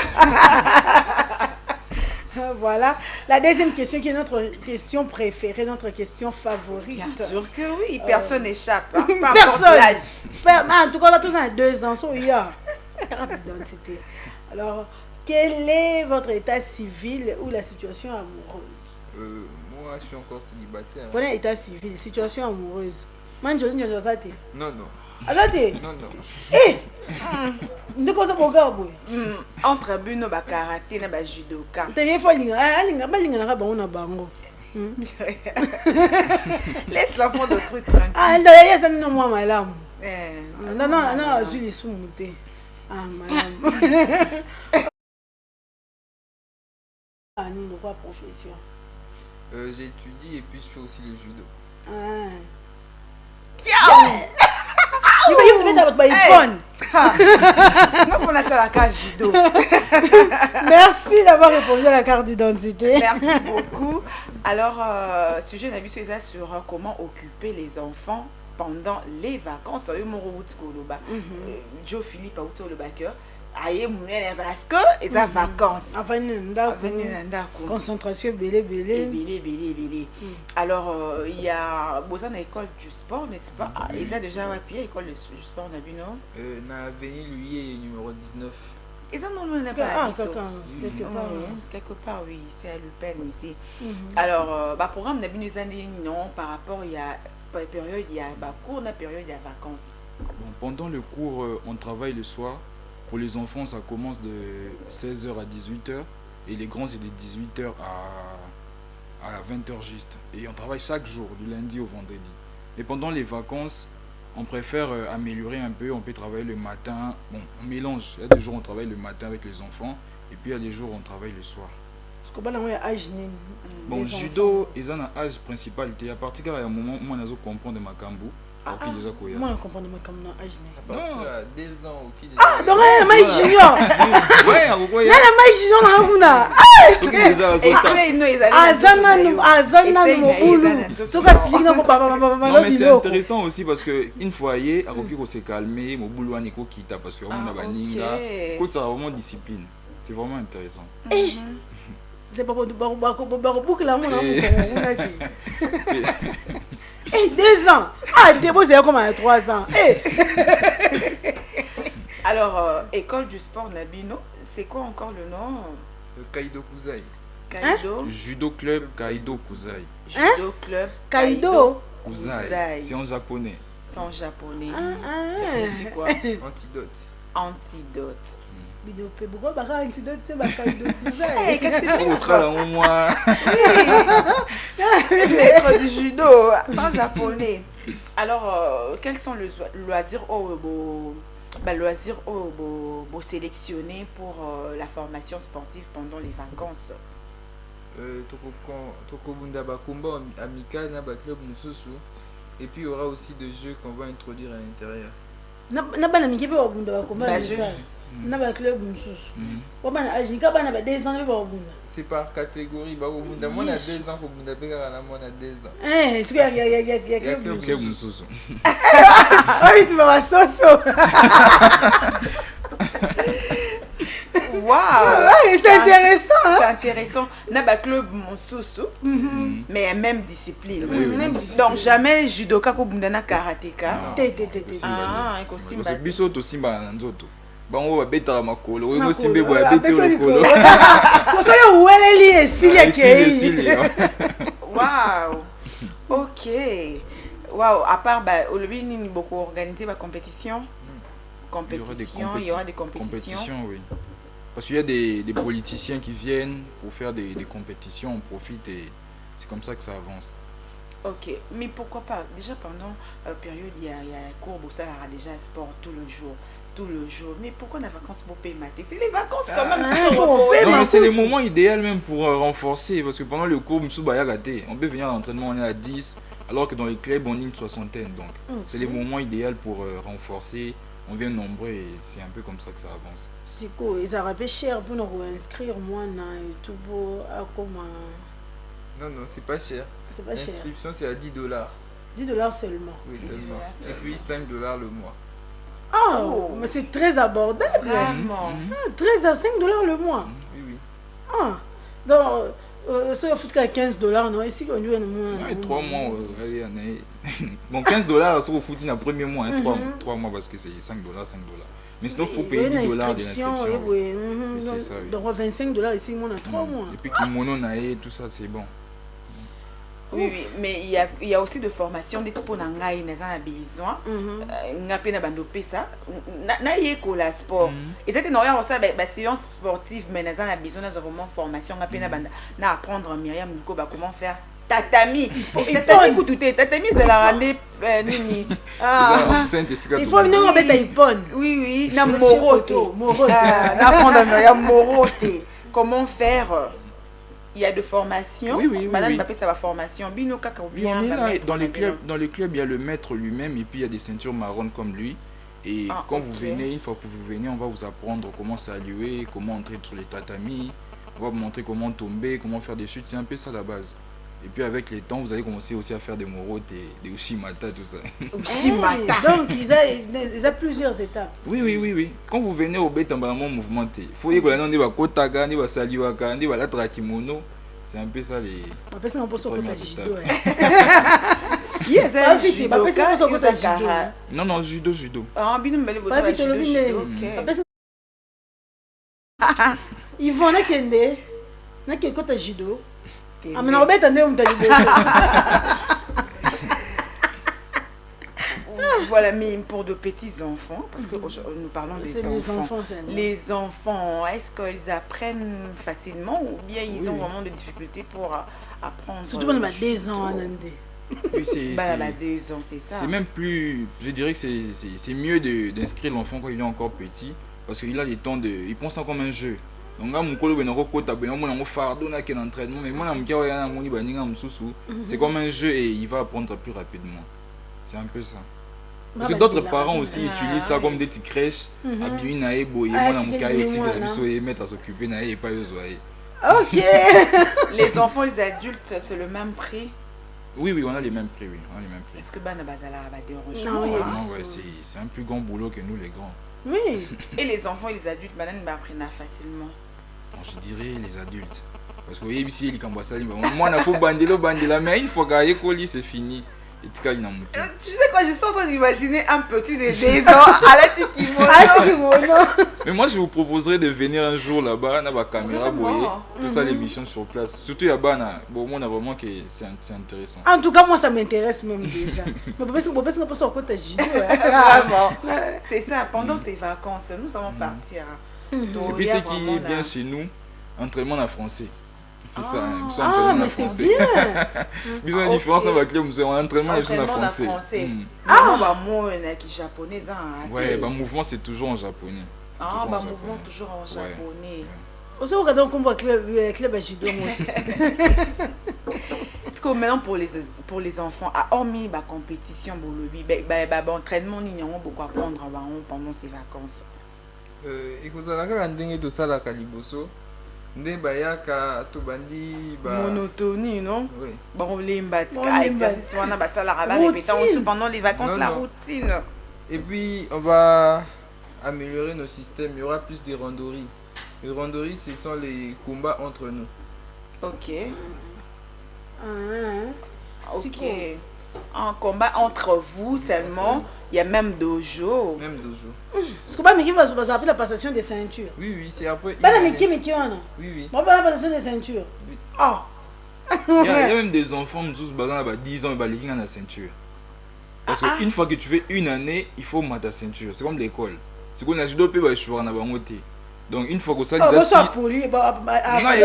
S2: Voilà. La deuxième question qui est notre question préférée, notre question favorite.
S1: Bien sûr que oui. Personne n'échappe. Hein.
S2: Personne. En tout cas, on a tous 2 ans. Il y a carte d'identité. Alors, quel est votre état civil ou la situation amoureuse?
S10: Moi, je suis encore célibataire.
S2: Bon, état civil, situation amoureuse. Moi, je ne sais pas.
S10: Non.
S2: Azate?
S10: Non.
S2: Ne cosa pour garbo.
S1: Entre Buno ba karaté na ba judoka.
S2: T'es fois linga na ba on a bango.
S1: Laisse l'enfant d'autrui tranquille.
S2: Ah, il y a non moi malam. Non, je suis soumouté. Ah, madame. Ah, nous, quoi profession?
S10: J'étudie et puis je fais aussi le judo.
S2: Merci d'avoir répondu à la carte d'identité.
S1: Merci beaucoup. Alors, sujet d'habitude sur comment occuper les enfants pendant les vacances. Joe Philippe a outé le backer. aye munene parce que eza vacances
S2: avandi na ndako concentration ebele.
S1: Alors il y a besoin d'une école du sport, n'est-ce pas? Eza déjà wapi école du sport na bino
S10: na avenue Louis numéro 19.
S1: Ils en ont quelque part, oui, c'est à l'UPEN ici. Alors, programme n'a bien non par rapport il y a période il y a cours na période il y a vacances.
S9: Pendant le cours, on travaille le soir. Pour les enfants, ça commence de 16h à 18h et les grands c'est de 18h à 20h juste. Et on travaille chaque jour, du lundi au vendredi. Et pendant les vacances, on préfère améliorer un peu, on peut travailler le matin. Bon, on mélange. Il y a des jours où on travaille le matin avec les enfants et puis il y a des jours où on travaille le soir. Bon, judo, ils ont un âge principal. Il y a partir d'un moment où on a comprendre ma cambo.
S2: Moi, je comprends ma cambo âge.
S10: À partir de 2 ans, ok.
S2: Ah, donc il y a Mike Junior. Il y a Mike Junior là.
S9: Non mais c'est intéressant aussi parce que une fois il faut se calmer, mon boulot n'est quitta parce que on a baninga, côté vraiment discipline. C'est vraiment intéressant.
S2: C'est pas pour boucler la monnaie. 2 ans. Ah, déposé comme à 3 ans.
S1: Alors, école du sport Nabino, c'est quoi encore le nom?
S10: Kaido Kuzai.
S1: Kaido.
S9: Judo club Kaido Kuzai.
S1: Judo club
S2: Kaido
S9: Kuzai. C'est en japonais.
S1: C'est en japonais.
S10: C'est quoi? Antidote.
S1: Antidote.
S2: Pourquoi pas antidote Kaido
S1: Kuzai? Qu'est-ce que c'est?
S9: On sera là au moins.
S1: Maître du judo, c'est en japonais. Alors, quels sont les loisirs sélectionnés pour la formation sportive pendant les vacances?
S10: Tokobunda Bakumba amical na ba club mususu et puis il y aura aussi des jeux qu'on va introduire à l'intérieur.
S2: Na bana mikepe Babunda Bakumba amical na ba club mususu. Bana ajika bana ba 2 ans ba Babunda.
S10: C'est par catégorie Babunda moi na 2 ans Babunda peka na moi na 2 ans.
S2: Tu y a
S9: club mususu.
S2: Ah oui tu vas soso.
S1: Waouh,
S2: c'est intéressant.
S1: C'est intéressant. Naba club Monsoso, mais même discipline. Donc jamais judoka ko bundana karatéka.
S2: Ah,
S9: c'est biso to simba na nzoto. Bango ba beta makolo, oyo simbe boya beti lokolo.
S2: So yo weleli esilia ke.
S1: Waouh. OK. Waouh, à part olobi ni beaucoup organiser la compétition. Il y aura des compétitions,
S9: oui. Parce qu'il y a des politiciens qui viennent pour faire des compétitions, on profite et c'est comme ça que ça avance.
S1: Ok, mais pourquoi pas? Déjà pendant la période, il y a cours, ça aura déjà sport tout le jour. Mais pourquoi les vacances pour payer maté? C'est les vacances quand même.
S9: Non, mais c'est le moment idéal même pour renforcer. Parce que pendant le cours, on peut venir à l'entraînement, on est à 10, alors que dans les clubs, on est une 60aine. Donc c'est le moment idéal pour renforcer. On vient nombreux et c'est un peu comme ça que ça avance.
S2: C'est quoi? Ils auraient payé cher pour nous inscrire moi dans YouTube à comment?
S10: Non, c'est pas cher.
S2: C'est pas cher.
S10: L'inscription c'est à $10.
S2: $10 seulement.
S10: Oui, seulement. Et puis $5 le mois.
S2: Oh, mais c'est très abordable.
S1: Vraiment.
S2: 5 $ le mois.
S10: Oui.
S2: Ah, donc ça il faut qu'à $15 non ici on joue
S9: un 3 mois bon $15 sur le foot dans le premier mois 3 mois parce que c'est $5 mais sinon il faut payer $10 de l'inscription.
S2: C'est ça. Donc $25 ici on a 3 mois.
S9: Et puis kimono nae tout ça c'est bon.
S1: Oui, mais il y a aussi de formation des types nangai na za besoin ngape na bando pesa na yeko la sport et c'était non ça ba séance sportive mais na za besoin na vraiment formation ngape na banda na apprendre Myriam Niko ba comment faire tatami tatami c'est la randé nini
S2: il faut venir on mettre ipone
S1: oui na moroto na apprendre Myriam morote comment faire. Il y a de formation.
S9: Oui.
S1: Madame Mbappé, ça va formation. Bino kaka ou bien.
S9: Dans les clubs, il y a le maître lui-même et puis il y a des ceintures marronnes comme lui. Et quand vous venez, une fois que vous venez, on va vous apprendre comment saluer, comment entrer sur les tatamis. On va vous montrer comment tomber, comment faire des chutes. C'est un peu ça la base. Et puis avec les temps, vous allez commencer aussi à faire des morotes et des ushimata, tout ça.
S2: Ushimata. Donc, il y a plusieurs étapes.
S9: Oui. Quand vous venez au bête en mouvementé, il faut dire que là, on va kotaga, on va saliwaka, on va la kimono. C'est un peu ça les.
S2: On va passer un peu sur le côté judo.
S9: Non, judo.
S1: Ah,
S2: ils vont na kende na ke kota judo amena obeta nde umtalibo.
S1: Voilà, mais pour de petits enfants, parce que nous parlons des enfants. Les enfants, est-ce qu'ils apprennent facilement ou bien ils ont vraiment des difficultés pour apprendre?
S2: Surtout quand on a 2 ans.
S9: Oui, c'est
S1: 2 ans, c'est ça.
S9: C'est même plus, je dirais que c'est mieux d'inscrire l'enfant quand il est encore petit, parce qu'il a les temps de, il pense ça comme un jeu. Donc c'est comme un jeu et il va apprendre plus rapidement. C'est un peu ça. Parce que d'autres parents aussi utilisent ça comme des petites crèches.
S2: Ok.
S1: Les enfants, les adultes, c'est le même prix?
S9: Oui, on a les mêmes prix,
S1: Est-ce que Bana Bazala va déranger?
S9: C'est un plus grand boulot que nous les grands.
S2: Oui.
S1: Et les enfants et les adultes, Bana apprennent facilement?
S9: Je dirais les adultes. Parce que ici, il moi, on a fait bandela, mais une fois qu'il c'est fini.
S1: Tu sais quoi, je suis en train d'imaginer un petit de 2 ans à la kimono.
S9: Mais moi, je vous proposerais de venir un jour là-bas, on a la caméra, tout ça, l'émission sur place. Surtout là-bas, bon, on a vraiment que c'est intéressant.
S2: En tout cas, moi, ça m'intéresse même déjà.
S1: C'est ça, pendant ces vacances, nous allons partir.
S9: Et puis, ce qui est bien chez nous, entraînement en français. C'est ça.
S2: Mais c'est bien.
S9: Ils ont une différence avec les entraînement en français.
S1: Japonais.
S9: Ouais, mouvement c'est toujours en japonais.
S1: Mouvement toujours en japonais.
S2: Aussi, on regarde comme club à judo.
S1: Est-ce que maintenant pour les enfants, hormis la compétition, entraînement, ils ont beaucoup à apprendre pendant ces vacances.
S10: Et que ça a un de ça la caliboso. Bayaka tobandi
S1: monotonie, non?
S10: Oui.
S1: Bon, pendant les vacances, la routine.
S10: Et puis on va améliorer nos systèmes. Il y aura plus de randonnées. Les randonnées, ce sont les combats entre nous.
S1: Ok. Ok. Un combat entre vous seulement. Il y a même dojo.
S2: Parce que Miki va appeler la passation des ceintures.
S10: Oui, c'est après.
S2: Miki,
S10: oui.
S2: Bon, la passation des ceintures.
S10: Oui.
S9: Il y a même des enfants, 10 ans, ils ont la ceinture. Parce qu'une fois que tu fais une année, il faut mettre ta ceinture. C'est comme l'école. C'est comme la judo, donc une fois que ça,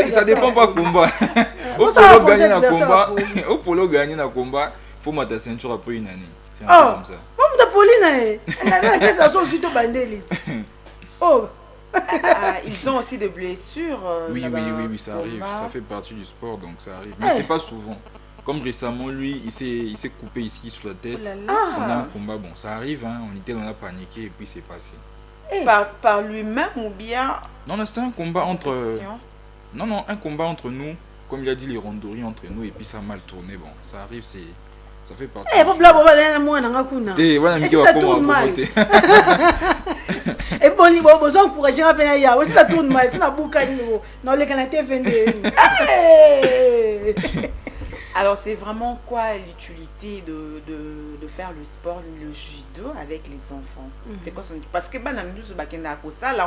S9: ça dépend pas combat. Au polo gagner dans combat, il faut mettre ta ceinture après une année. C'est un peu comme ça.
S1: Ils ont aussi des blessures.
S9: Oui, ça arrive. Ça fait partie du sport, donc ça arrive. Mais c'est pas souvent. Comme récemment, lui, il s'est coupé ici sur la tête. On a un combat, bon, ça arrive, on était dans la paniqué et puis c'est passé.
S1: Par lui-même ou bien?
S9: Non, c'était un combat entre... Non, un combat entre nous. Comme il a dit, les ronderies entre nous et puis ça a mal tourné. Bon, ça arrive, ça fait partie.
S2: Ça tourne mal. Et bon, il faut encourager à venir. Ça tourne mal. C'est la boucle. Non, les Canadiens viennent.
S1: Alors, c'est vraiment quoi l'utilité de faire le sport, le judo avec les enfants? C'est quoi son... Parce que là,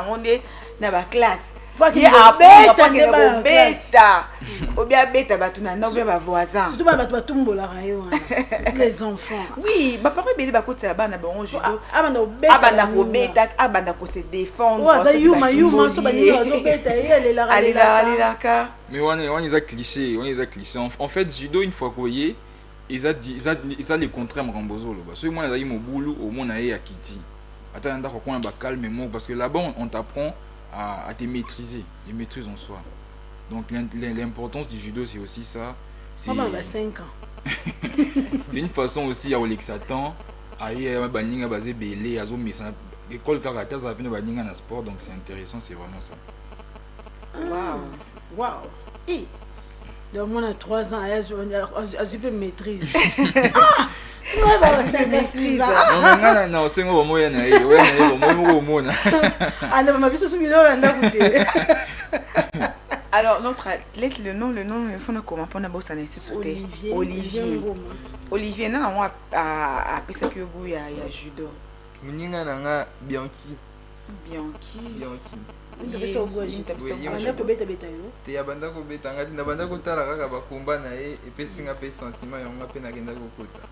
S1: on est dans la classe. Les
S2: enfants.
S1: Oui,
S9: mais on les a clichés, en fait judo une fois qu'il y ils ont les contraintes rambozo parce que moi j'ai mon boulot au monde à Kiti. Attends, on va calmer parce que là-bas on t'apprend à te maîtriser, les maîtrises en soi. Donc l'importance du judo c'est aussi ça.
S2: C'est 5 ans.
S9: C'est une façon aussi à Olexatan à baninga basé belé à mais ça école karaté ça fait baninga dans sport donc c'est intéressant, c'est vraiment ça.
S2: Wow. Et Donc, moi, à 3 ans, je peux maîtrise. Ah! Ouais, bah, c'est maîtrise.
S10: Non, c'est un moyen.
S2: Ah, non, ma vie, c'est celui-là, on a goûté.
S1: Alors, notre athlète, le nom, il faut nous comment on a bossé à Olivier, non, on a appelé ça que il y a judo.
S10: Muninga nanga Bianchi. Te ya banda ko beta ngati na banda ko tala kaka bakumba na ye epesinga pe sentiment yango pe na kenda kokota.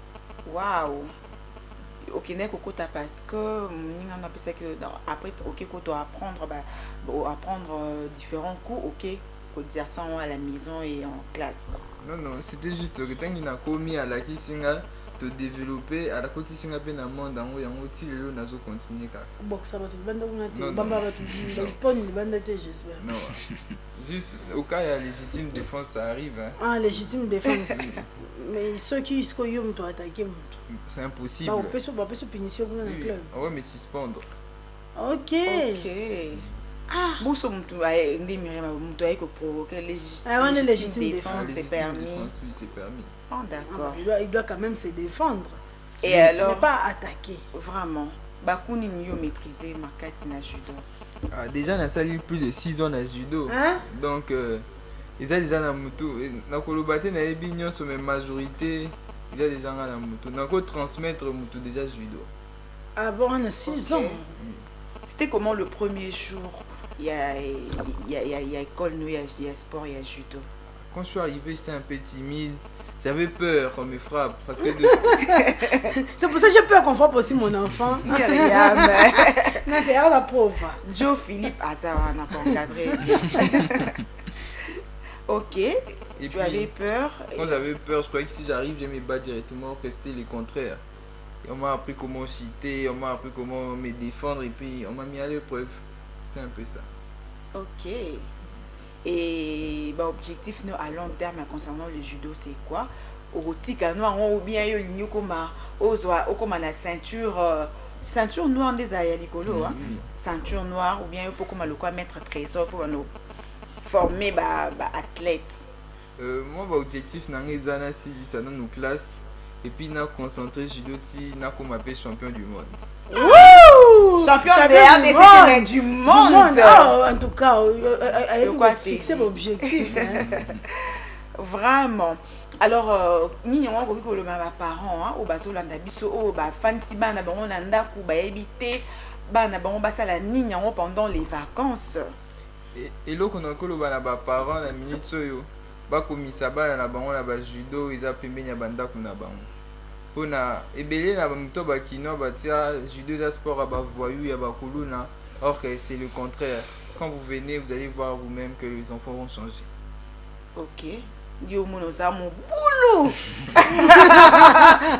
S1: Waouh. Ok, n'est kokota parce que muninga on a appelé ça que après ok koto apprendre différents cours, ok, faut dire ça à la maison et en classe.
S10: Non, c'était juste que tant qu'il a commis à la kisinga te développer à la côté singa pe na monde yango ti lelo nazo continuer ka.
S2: Bon ça va tout banda on bamba va tout pas ni banda j'espère.
S10: Non. Juste au cas il y a légitime défense ça arrive hein.
S2: Ah légitime défense. Mais ceux qui yom to attaquer
S10: c'est impossible.
S2: Bah on peut se punition dans le club.
S10: Ouais mais suspendre.
S2: OK. Ah,
S1: Bousso mtu ndimire mtu aiko provoquer légitime défense c'est permis.
S10: Oui, c'est permis.
S1: Oh, d'accord.
S2: Il doit quand même se défendre.
S1: Et alors,
S2: ne pas attaquer.
S1: Vraiment. Bakuni mieux maîtriser makasi na judo.
S10: Ah, déjà na sali plus de 6 ans na judo.
S2: Hein?
S10: Donc ils ont déjà na mutu na kolobate na ebi nyonso mais majorité ils ont déjà na mutu. Na ko transmettre mutu déjà judo.
S2: Ah bon, on a 6 ans.
S1: C'était comment le premier jour? Il y a école, il y a sport, il y a judo.
S10: Quand je suis arrivé, j'étais un peu timide. J'avais peur qu'on me frappe. Parce que
S2: c'est pour ça que j'ai peur qu'on frappe aussi mon enfant. Non, c'est la pauvre.
S1: Joe Philippe Azara n'a pas encadré. Ok. Et tu puis, avais peur.
S10: Quand j'avais peur, je croyais que si j'arrive, je me bats directement. Rester le contraire. Et on m'a appris comment citer, on m'a appris comment me défendre. Et puis on m'a mis à l'épreuve. C'était un peu ça.
S1: Ok. Et bah, objectif nous, à long terme concernant le judo, c'est quoi? Ou bien la ceinture noire des ayalikolo, ceinture noire, ou bien pour mettre trésor pour nous former athlète.
S10: Moi, l'objectif, c'est ça dans nos classes. Et puis, nous concentrer judo, nous m'appelle champion du monde.
S1: Wouh! Champion du monde.
S2: Oh, en tout cas, elle fixer l'objectif.
S1: Vraiment. Alors, nous avons vu que les parents, au basolanda biso, au fancy bana bango nanda ku ba ebité, bana bango basala nini pendant les vacances.
S10: Et là qu'on a que les parents la minute soyo, ba komisa bana na bango na ba judo, ils a pembenya banda kuna bango. Pona ebele na bamuto bakino batia judo za sport ba voyou ya ba kuluna. Or c'est le contraire. Quand vous venez, vous allez voir vous-même que les enfants vont changer.
S1: OK. Yo monoza mon boulot.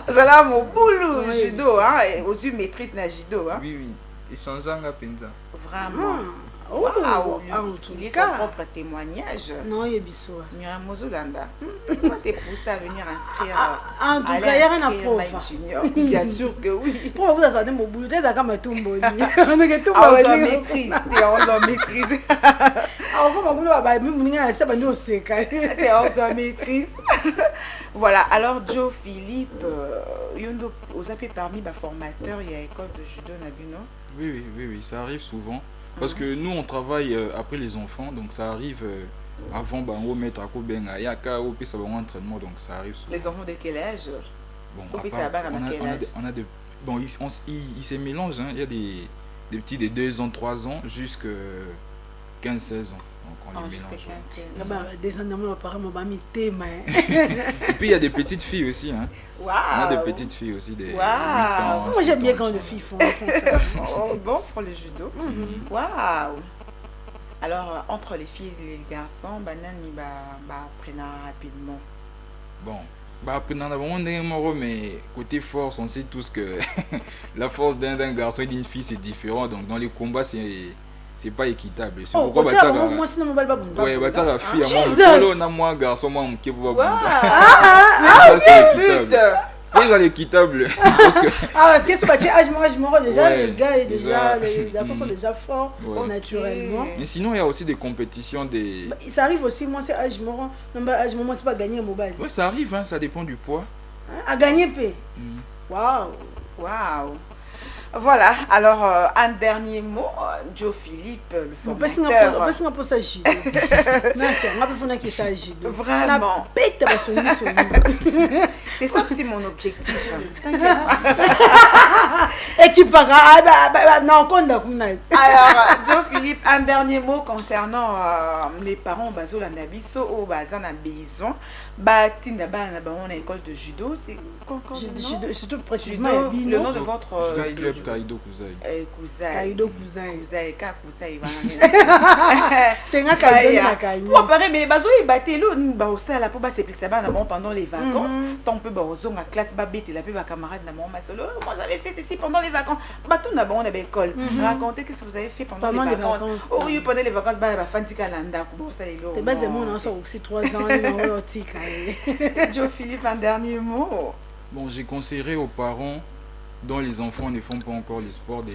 S1: Zala mon boulot judo hein, aux yeux maîtrise na judo hein.
S10: Oui. Et changeant à penza.
S1: Vraiment. Wow, il est son propre témoignage.
S2: Non, il y a bisous.
S1: Mira Mozolanda. Comment t'es poussé à venir inscrire?
S2: En tout cas, il y a rien à prouver.
S1: Bien sûr que oui.
S2: Pour vous, ça mon boulot, t'es comme un tombeau. On
S1: est tout en maîtrise. T'es en maîtrise.
S2: Alors, comment vous l'avez mis, ça va nous sécher.
S1: T'es en maîtrise. Voilà, alors Joe Philippe, vous avez parmi les formateurs, il y a école de judo Nabuno?
S9: Oui, ça arrive souvent. Parce que nous, on travaille après les enfants, donc ça arrive avant on mettre à Kobenga, il y a un entraînement, donc ça arrive souvent.
S1: Les enfants de quel âge?
S9: Bon, on a de, bon, ils se mélangent, hein. Il y a des petits de 2 ans, 3 ans, jusqu'à 15-16 ans. Donc on les mélange.
S2: Des animaux apparemment pas mis thème.
S9: Et puis il y a des petites filles aussi, hein.
S1: Wow.
S9: On a des petites filles aussi, des 8 ans.
S2: Moi j'aime bien quand les filles font ça.
S1: Bon, pour le judo. Waouh. Alors entre les filles et les garçons, banani apprenant rapidement.
S9: Bon, apprenant vraiment, mais côté force, on sait tous que la force d'un garçon et d'une fille c'est différent. Donc dans les combats c'est pas équitable. C'est pourquoi
S2: moi sinon mon balba bon.
S9: Ouais, la fille moi garçon moi qui va
S1: c'est équitable.
S9: Très équitable. Parce que...
S2: parce que ce bâtiment âge mort, déjà,
S9: Ouais,
S2: le gars est
S9: déjà,
S2: les garçons sont déjà forts,
S9: Ouais.
S2: naturellement.
S9: Mais sinon, il y a aussi des compétitions, des...
S2: Ça arrive aussi, moi, c'est âge mort. Non, âge mort, moi, c'est pas gagner un mobile.
S9: Ouais, ça arrive, hein, ça dépend du poids.
S2: À gagner, paix. Waouh.
S1: Waouh. Voilà, alors un dernier mot, Joe Philippe, le formateur.
S2: On peut pas ça judo. Non, c'est on peut faire ça judo.
S1: Vraiment.
S2: Bête ba soni.
S1: C'est ça aussi mon objectif.
S2: Et qui paga non konda kuna.
S1: Alors, Joe Philippe, un dernier mot concernant les parents bazo la nabiso ou baza na besoin. Ba tinda ba na ba on école de judo, c'est
S2: judo, surtout précisément
S1: le nom de votre
S9: club Kaido Kuzai.
S1: Kaido Kuzai ka Kuzai
S2: Tenga Kaido na Kaido.
S1: Bon pareil mais bazo y batelo ni ba osala pour ba s'appliquer ça na bon pendant les vacances. Tant peu ba ozonga classe ba bête la pe ba camarade na mon masolo. Moi j'avais fait ceci pendant les vacances. Ba tout na bon na école. Racontez qu'est-ce que vous avez fait pendant les vacances. Oh oui pendant les vacances ba fanti kalanda ko bon ça les lo.
S2: T'es basé mon on sort aussi 3 ans dans tika.
S1: Joe Philippe, un dernier mot.
S9: Bon, j'ai conseillé aux parents dont les enfants ne font pas encore le sport de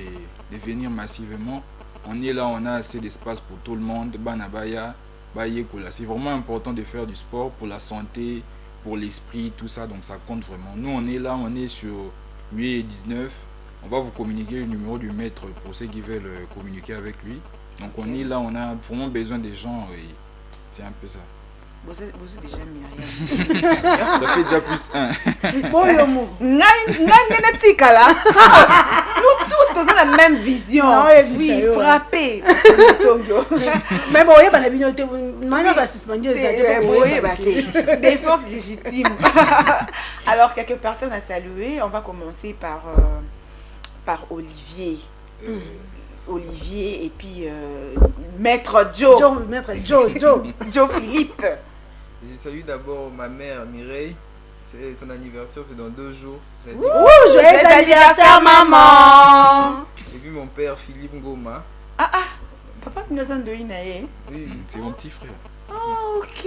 S9: venir massivement. On est là, on a assez d'espace pour tout le monde. Banabaya, Bayekola. C'est vraiment important de faire du sport pour la santé, pour l'esprit, tout ça. Donc ça compte vraiment. Nous, on est là, on est sur 8 et 19. On va vous communiquer le numéro du maître pour ceux qui veulent communiquer avec lui. Donc on est là, on a vraiment besoin des gens et c'est un peu ça.
S1: Vous êtes déjà Myriam.
S9: Ça fait déjà plus 1.
S1: Nous tous nous avons la même vision. Oui, frapper.
S2: Mais bon, il y a des binotés. Maintenant, ça suspendu.
S1: Des forces légitimes. Alors, quelques personnes à saluer. On va commencer par Olivier. Olivier et puis Maître Joe. Joe Philippe.
S10: Je salue d'abord ma mère Mireille. Son anniversaire, c'est dans 2 jours.
S2: Joyeux anniversaire, maman.
S10: Et puis mon père Philippe Ngoma.
S1: Papa nous a donné.
S10: Oui,
S9: c'est mon petit frère.
S1: Oh, ok.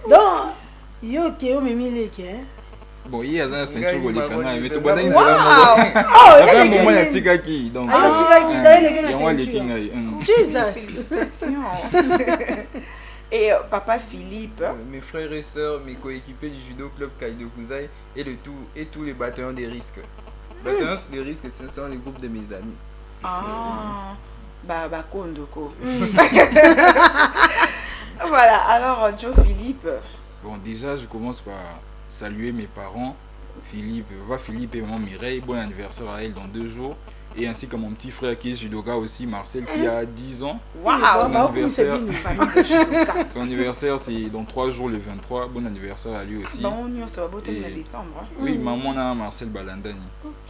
S2: Donc, yo qui est au Mimileke.
S9: Bon, il y a un ceinture pour les canards, mais tout
S1: le
S9: monde
S2: il y a
S9: un moment, il y a Tikaki. Donc,
S1: et papa Philippe.
S10: Mes frères et sœurs, mes coéquipiers du judo club Kaido Kuzai et tous les bataillons des risques. Bataillons des risques, ce sont les groupes de mes amis.
S1: Kondoko. Voilà, alors Joe Philippe.
S9: Bon, déjà, je commence par saluer mes parents, Philippe et maman Mireille. Bon anniversaire à elle dans 2 jours. Et ainsi que mon petit frère qui est judoka aussi, Marcel, qui a 10 ans. Son anniversaire, c'est dans 3 jours, le 23. Bon anniversaire à lui aussi.
S1: Décembre.
S9: Oui, maman a Marcel Balandani.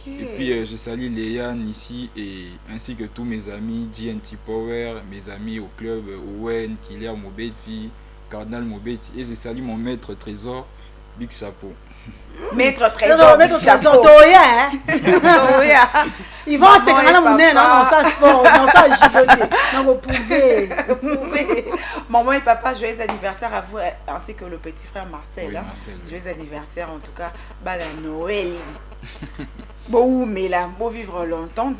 S9: Et puis je salue Léane ici, et ainsi que tous mes amis, GNT Power, mes amis au club, Owen, Kilia Mobeti, Cardinal Mobeti. Et je salue mon maître trésor, Big Chapeau.
S1: Maître trésor,
S2: Toya. Ils vont se canner dans ça sport, dans ça judo. Donc vous pouvez.
S1: Maman et papa, joyeux anniversaire à vous ainsi que le petit frère Marcel.
S9: Oui, Marcel.
S1: Joyeux anniversaire en tout cas, la Noël. Bon, mais là, beau vivre longtemps,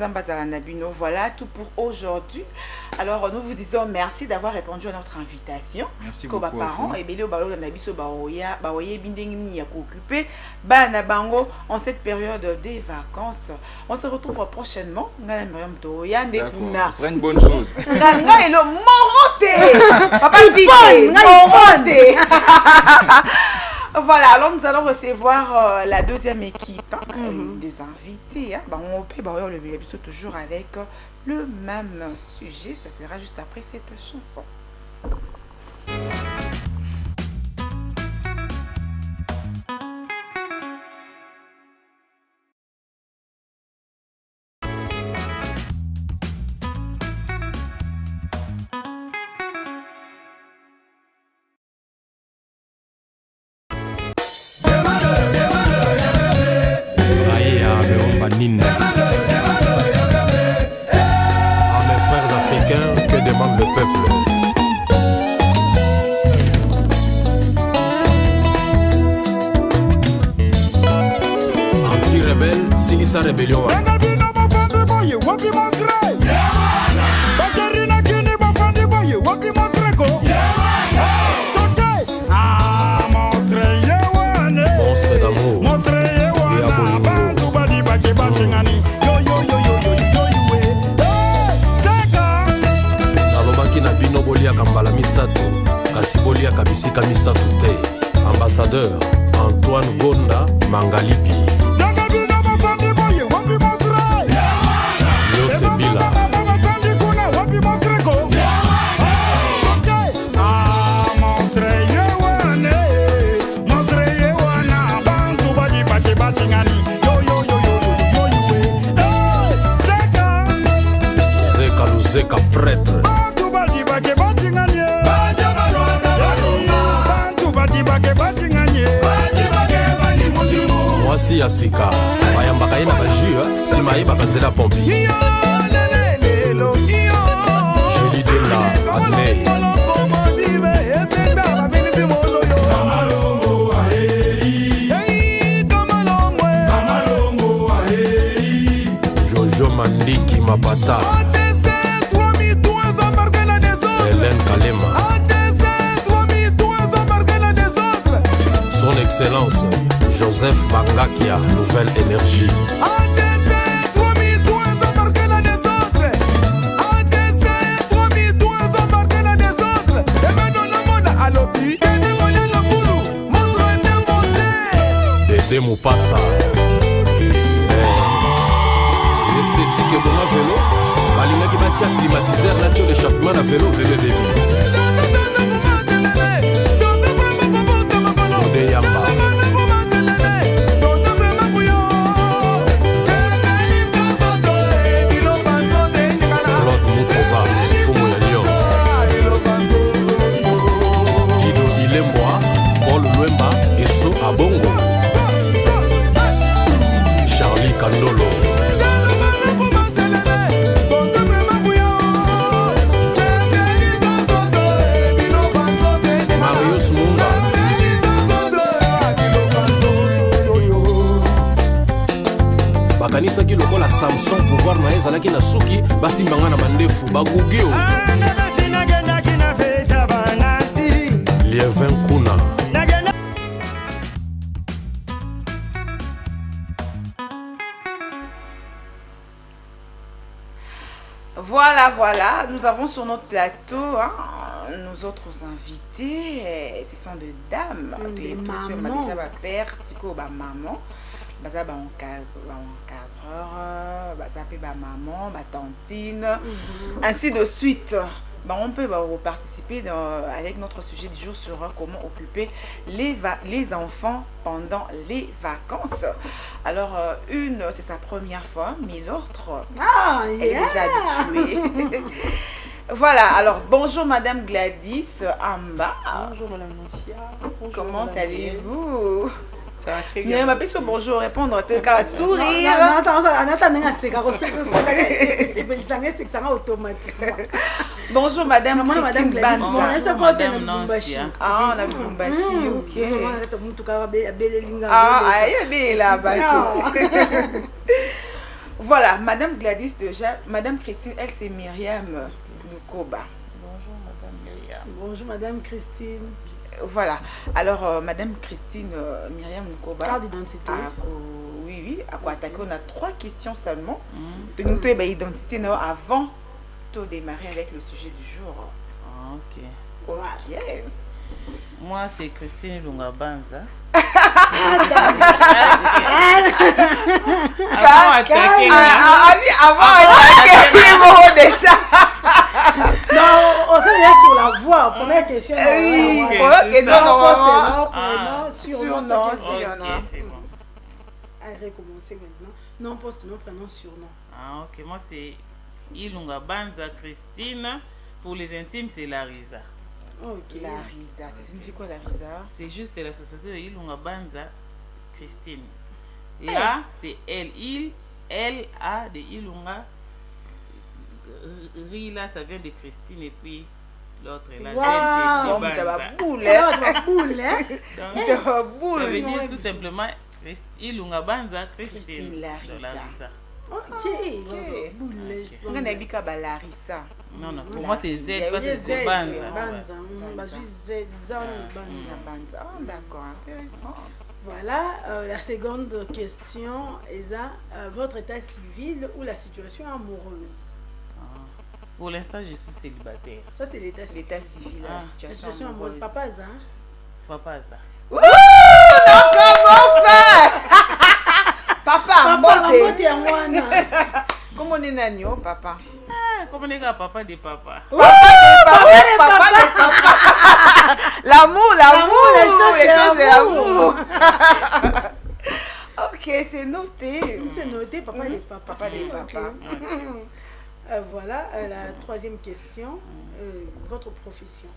S1: Nabino. Voilà tout pour aujourd'hui. Alors, nous vous disons merci d'avoir répondu à notre invitation.
S9: Merci beaucoup.
S1: Parents et bien occupé en cette période des vacances. On se retrouve prochainement.
S9: D'accord, ce sera une bonne chose.
S1: Et le Papa Voilà, alors nous allons recevoir la deuxième équipe des invités. On peut le épisode toujours avec le même sujet. Ça sera juste après cette chanson.
S11: À mes frères africains, que demande le peuple? Parti rebelle, signe sa rébellion. Monstre d'amour et à Bolingo. Nalobaki na bino boliaka mbala misato kasi boliaka bisika misato te. Ambassadeur Antoine Gonda Mangalipi. Yose Bila. Zeka Luzeka prêtre. Mwasi ya sika bayambaka ye na bajus nsima ayebaka nzela pompi. Julie Dela Adney. Jojo Mandiki Mapata. Hélène Kalema. Son Excellence Joseph Bangakia, Nouvelle Énergie. Dédé Moupassa. Esthétique bon à vélo. Balinga qui batia climatiseur nature d'échappement à vélo débit. Odé Yamba. Abongo Charlie Kandolo Marius Munga bakanisaki lokola Samson pouvoir na ezalaki na suki basimbanga na bandefu bagugio Lievin Kuna.
S1: Voilà, nous avons sur notre plateau nos autres invités, ce sont des dames,
S2: des mamans.
S1: Déjà ma père, maman, baza ba encadreur, baza pe ba maman, ba tantine, ainsi de suite. On peut participer avec notre sujet du jour sur comment occuper les enfants pendant les vacances. Alors, une, c'est sa première fois, mais l'autre, elle est déjà habituée. Voilà, alors bonjour Madame Gladys Amba.
S6: Bonjour Madame Nancia.
S1: Comment allez-vous?
S6: Ça va très bien.
S1: Mais ma puisse bonjour répondre, tu as sourire. Bonjour Madame Gladys.
S6: Madame Nancy.
S1: Ah, on a vu Lumbashi, ok. Ah, il est là-bas. Voilà, Madame Gladys déjà, Madame Christine, elle c'est Myriam Lukoba.
S6: Bonjour Madame Myriam.
S2: Bonjour Madame Christine.
S1: Voilà, alors Madame Christine Myriam Lukoba.
S2: Carte d'identité.
S1: Oui, à quoi attaquer, on a 3 questions seulement. Donc nous avons identité avant de démarrer avec le sujet du jour.
S6: Ok.
S1: Ok.
S6: Moi c'est Christine Lungabanza.
S1: Avant déjà.
S2: Non, on s'est déjà sur la voie. Première question.
S1: Oui, surnom,
S6: c'est bon.
S2: Allez, recommencer maintenant. Nom, poste, nom, prénom, surnom.
S6: Ah, ok. Moi, c'est Ilunga Banza Christine. Pour les intimes, c'est Larisa.
S1: Ok. Larisa, ça signifie quoi Larisa?
S6: C'est juste la société de Ilunga Banza Christine. Là, c'est elle, il, elle, a de Ilunga. Rila, ça vient de Christine et puis l'autre est là.
S1: Wow,
S6: c'est
S1: boule,
S6: boule. Ça veut dire tout simplement
S12: Ilunga Banza, Christine
S1: Christine Larissa.
S2: Ok.
S1: On a dit que Larissa.
S12: Non, non, pour moi c'est Z, parce que c'est Banza.
S2: Banza.
S1: Banza. Ah, d'accord, intéressant.
S2: Voilà, la seconde question est votre état civil ou la situation amoureuse.
S12: Pour l'instant, je suis célibataire.
S2: Ça, c'est l'état civil. La situation amoureuse. Papa, ça.
S12: Papa, ça.
S1: Ouh, non, comment faire? Papa, comment on est nagno, papa?
S12: Comment on est papa de papa?
S1: Papa de papa. L'amour, les choses de l'amour. Ok, c'est noté.
S2: C'est noté, papa de papa.
S1: Papa de papa.
S2: Voilà, la troisième question. Votre profession.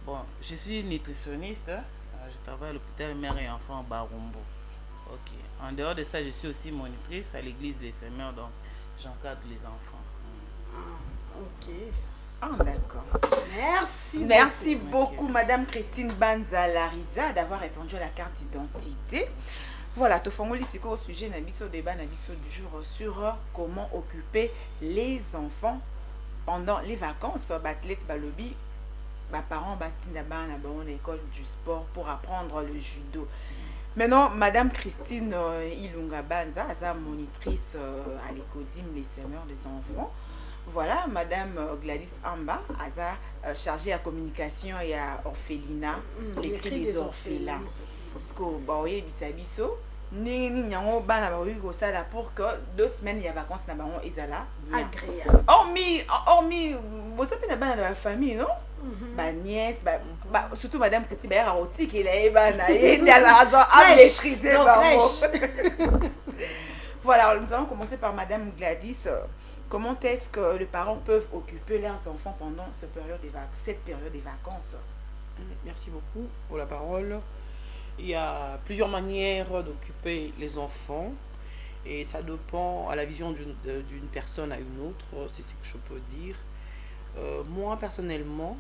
S12: Bon, je suis nutritionniste. Je travaille à l'hôpital Mère et Enfants Barumbo. Ok. En dehors de ça, je suis aussi monitrice à l'église des Seigneurs, donc j'encadre les enfants.
S2: Ok.
S1: Ah, d'accord. Merci beaucoup, Madame Christine Banza Larissa, d'avoir répondu à la carte d'identité. Voilà, tout le monde au sujet de débat du jour sur comment occuper les enfants pendant les vacances. Athlète Balobi, parents à l'école du sport pour apprendre le judo. Maintenant, Madame Christine Ilunga Banza, monitrice à l'Écodim, les Seigneurs des enfants. Voilà, Madame Gladys Amba, chargée à communication et à orphelinat, les cris des orphelins. Parce que, bisabiso, pour que 2 semaines il y a vacances
S2: agréable.
S1: Hormis, vous savez, la famille, non? Ma nièce, surtout Madame Christine, elle a maîtrisé. Voilà, nous allons commencer par Madame Gladys. Comment est-ce que les parents peuvent occuper leurs enfants pendant cette période des vacances?
S13: Merci beaucoup pour la parole. Il y a plusieurs manières d'occuper les enfants et ça dépend à la vision d'une personne à une autre, c'est ce que je peux dire. Moi personnellement,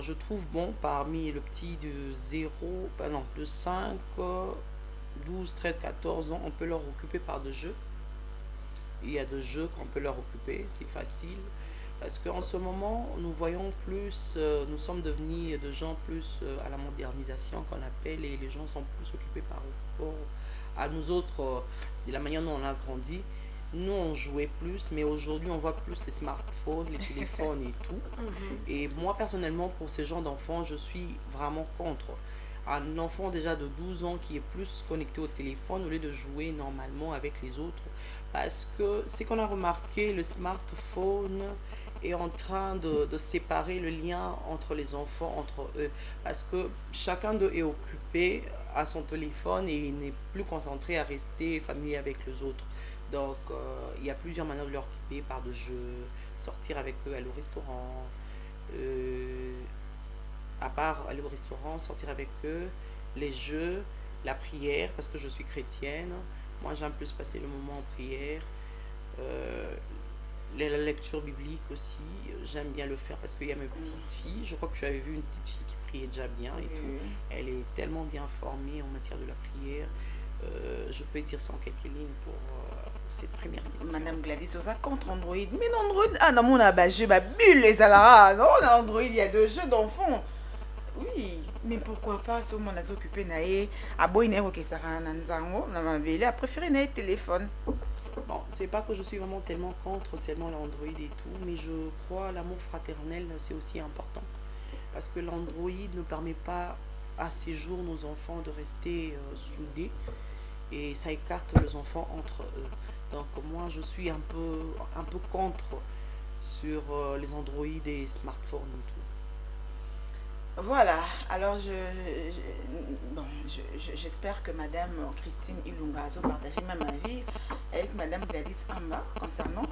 S13: je trouve bon parmi le petit de 5, 12, 13, 14 ans, on peut leur occuper par des jeux. Il y a des jeux qu'on peut leur occuper, c'est facile. Parce qu'en ce moment, nous voyons plus, nous sommes devenus des gens plus à la modernisation qu'on appelle, et les gens sont plus occupés par rapport à nous autres, de la manière dont on a grandi. Nous, on jouait plus, mais aujourd'hui, on voit plus les smartphones, les téléphones et tout. Et moi, personnellement, pour ces gens d'enfants, je suis vraiment contre. Un enfant déjà de 12 ans qui est plus connecté au téléphone au lieu de jouer normalement avec les autres. Parce que ce qu'on a remarqué, le smartphone est en train de séparer le lien entre les enfants, entre eux. Parce que chacun d'eux est occupé à son téléphone et il n'est plus concentré à rester familier avec les autres. Donc, il y a plusieurs manières de leur occuper par des jeux, sortir avec eux, aller au restaurant. À part aller au restaurant, sortir avec eux, les jeux, la prière, parce que je suis chrétienne. Moi, j'aime plus passer le moment en prière. La lecture biblique aussi, j'aime bien le faire parce qu'il y a mes petites filles. Je crois que tu avais vu une petite fille qui priait déjà bien et tout. Elle est tellement bien formée en matière de la prière. Je peux dire ça en quelques lignes pour cette première question.
S1: Madame Gladys, on a contre Android. Mais Android, on a bulle les alara. Non, Android, il y a 2 jeux d'enfants. Oui, mais pourquoi pas si on a occupé naé à boiner que ça nanzango na mabele a préféré naé téléphone.
S13: Bon, c'est pas que je suis vraiment tellement contre seulement l'Android et tout, mais je crois l'amour fraternel c'est aussi important parce que l'Android ne permet pas à ces jours nos enfants de rester soudés et ça écarte les enfants entre eux. Donc moi je suis un peu contre sur les Android et smartphones et tout.
S1: Voilà, alors j'espère que Madame Christine Ilunga a partagé même avis avec Madame Gladys Amba concernant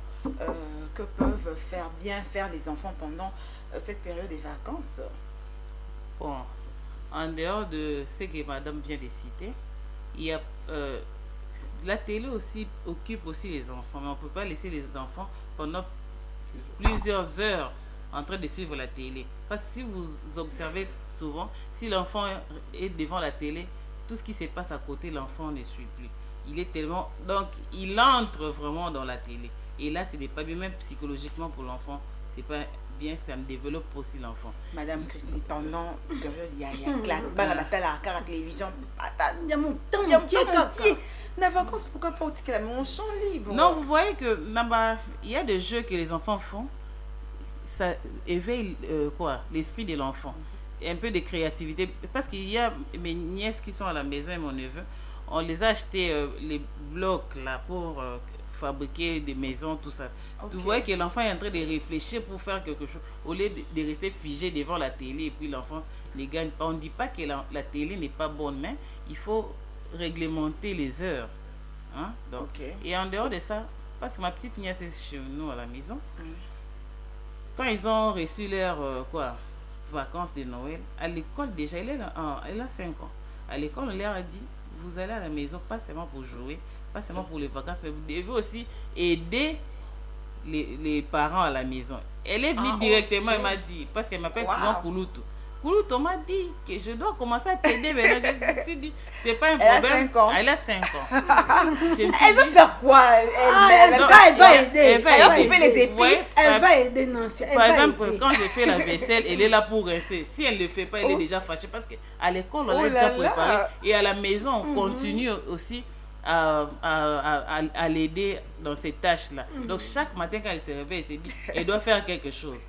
S1: que peuvent bien faire les enfants pendant cette période des vacances.
S12: Bon, en dehors de ce que Madame vient de citer, il y a la télé aussi occupe aussi les enfants, mais on ne peut pas laisser les enfants pendant plusieurs heures en train de suivre la télé. Parce que si vous observez souvent, si l'enfant est devant la télé, tout ce qui se passe à côté, l'enfant ne suit plus. Il est tellement... Donc, il entre vraiment dans la télé. Et là, ce n'est pas bien, même psychologiquement pour l'enfant, c'est pas bien, ça me développe aussi l'enfant.
S1: Madame Chrissy, pendant une période, il y a classe, la télévision,
S2: il y a mon temps qui est
S1: la vacances, pourquoi pas mon champ libre?
S12: Non, vous voyez que là-bas, il y a des jeux que les enfants font, ça éveille l'esprit de l'enfant, un peu de créativité. Parce qu'il y a mes nièces qui sont à la maison et mon neveu, on les a acheté les blocs là pour fabriquer des maisons, tout ça. Okay. Vous voyez que l'enfant est en train de réfléchir pour faire quelque chose, au lieu de rester figé devant la télé et puis l'enfant ne gagne pas. On ne dit pas que la télé n'est pas bonne, mais il faut réglementer les heures. Hein? Donc, et en dehors de ça, parce que ma petite nièce est chez nous à la maison, quand ils ont reçu leurs vacances de Noël, à l'école déjà, elle a 5 ans. À l'école, on leur a dit, vous allez à la maison, pas seulement pour jouer, pas seulement pour les vacances, mais vous devez aussi aider les parents à la maison. Elle est venue directement, elle m'a dit, parce qu'elle m'appelle souvent Kouloutou. Kouloutou m'a dit que je dois commencer à t'aider maintenant. Je me suis dit, c'est pas un problème. Elle a 5 ans.
S1: Elle veut faire quoi? Elle va aider. Elle va couper les épices.
S2: Elle va aider, non.
S12: Par exemple, quand je fais la vaisselle, elle est là pour rester. Si elle ne le fait pas, elle est déjà fâchée. Parce qu'à l'école, on l'a déjà préparé. Et à la maison, on continue aussi à l'aider dans ces tâches-là. Donc, chaque matin, quand elle se réveille, elle se dit, elle doit faire quelque chose.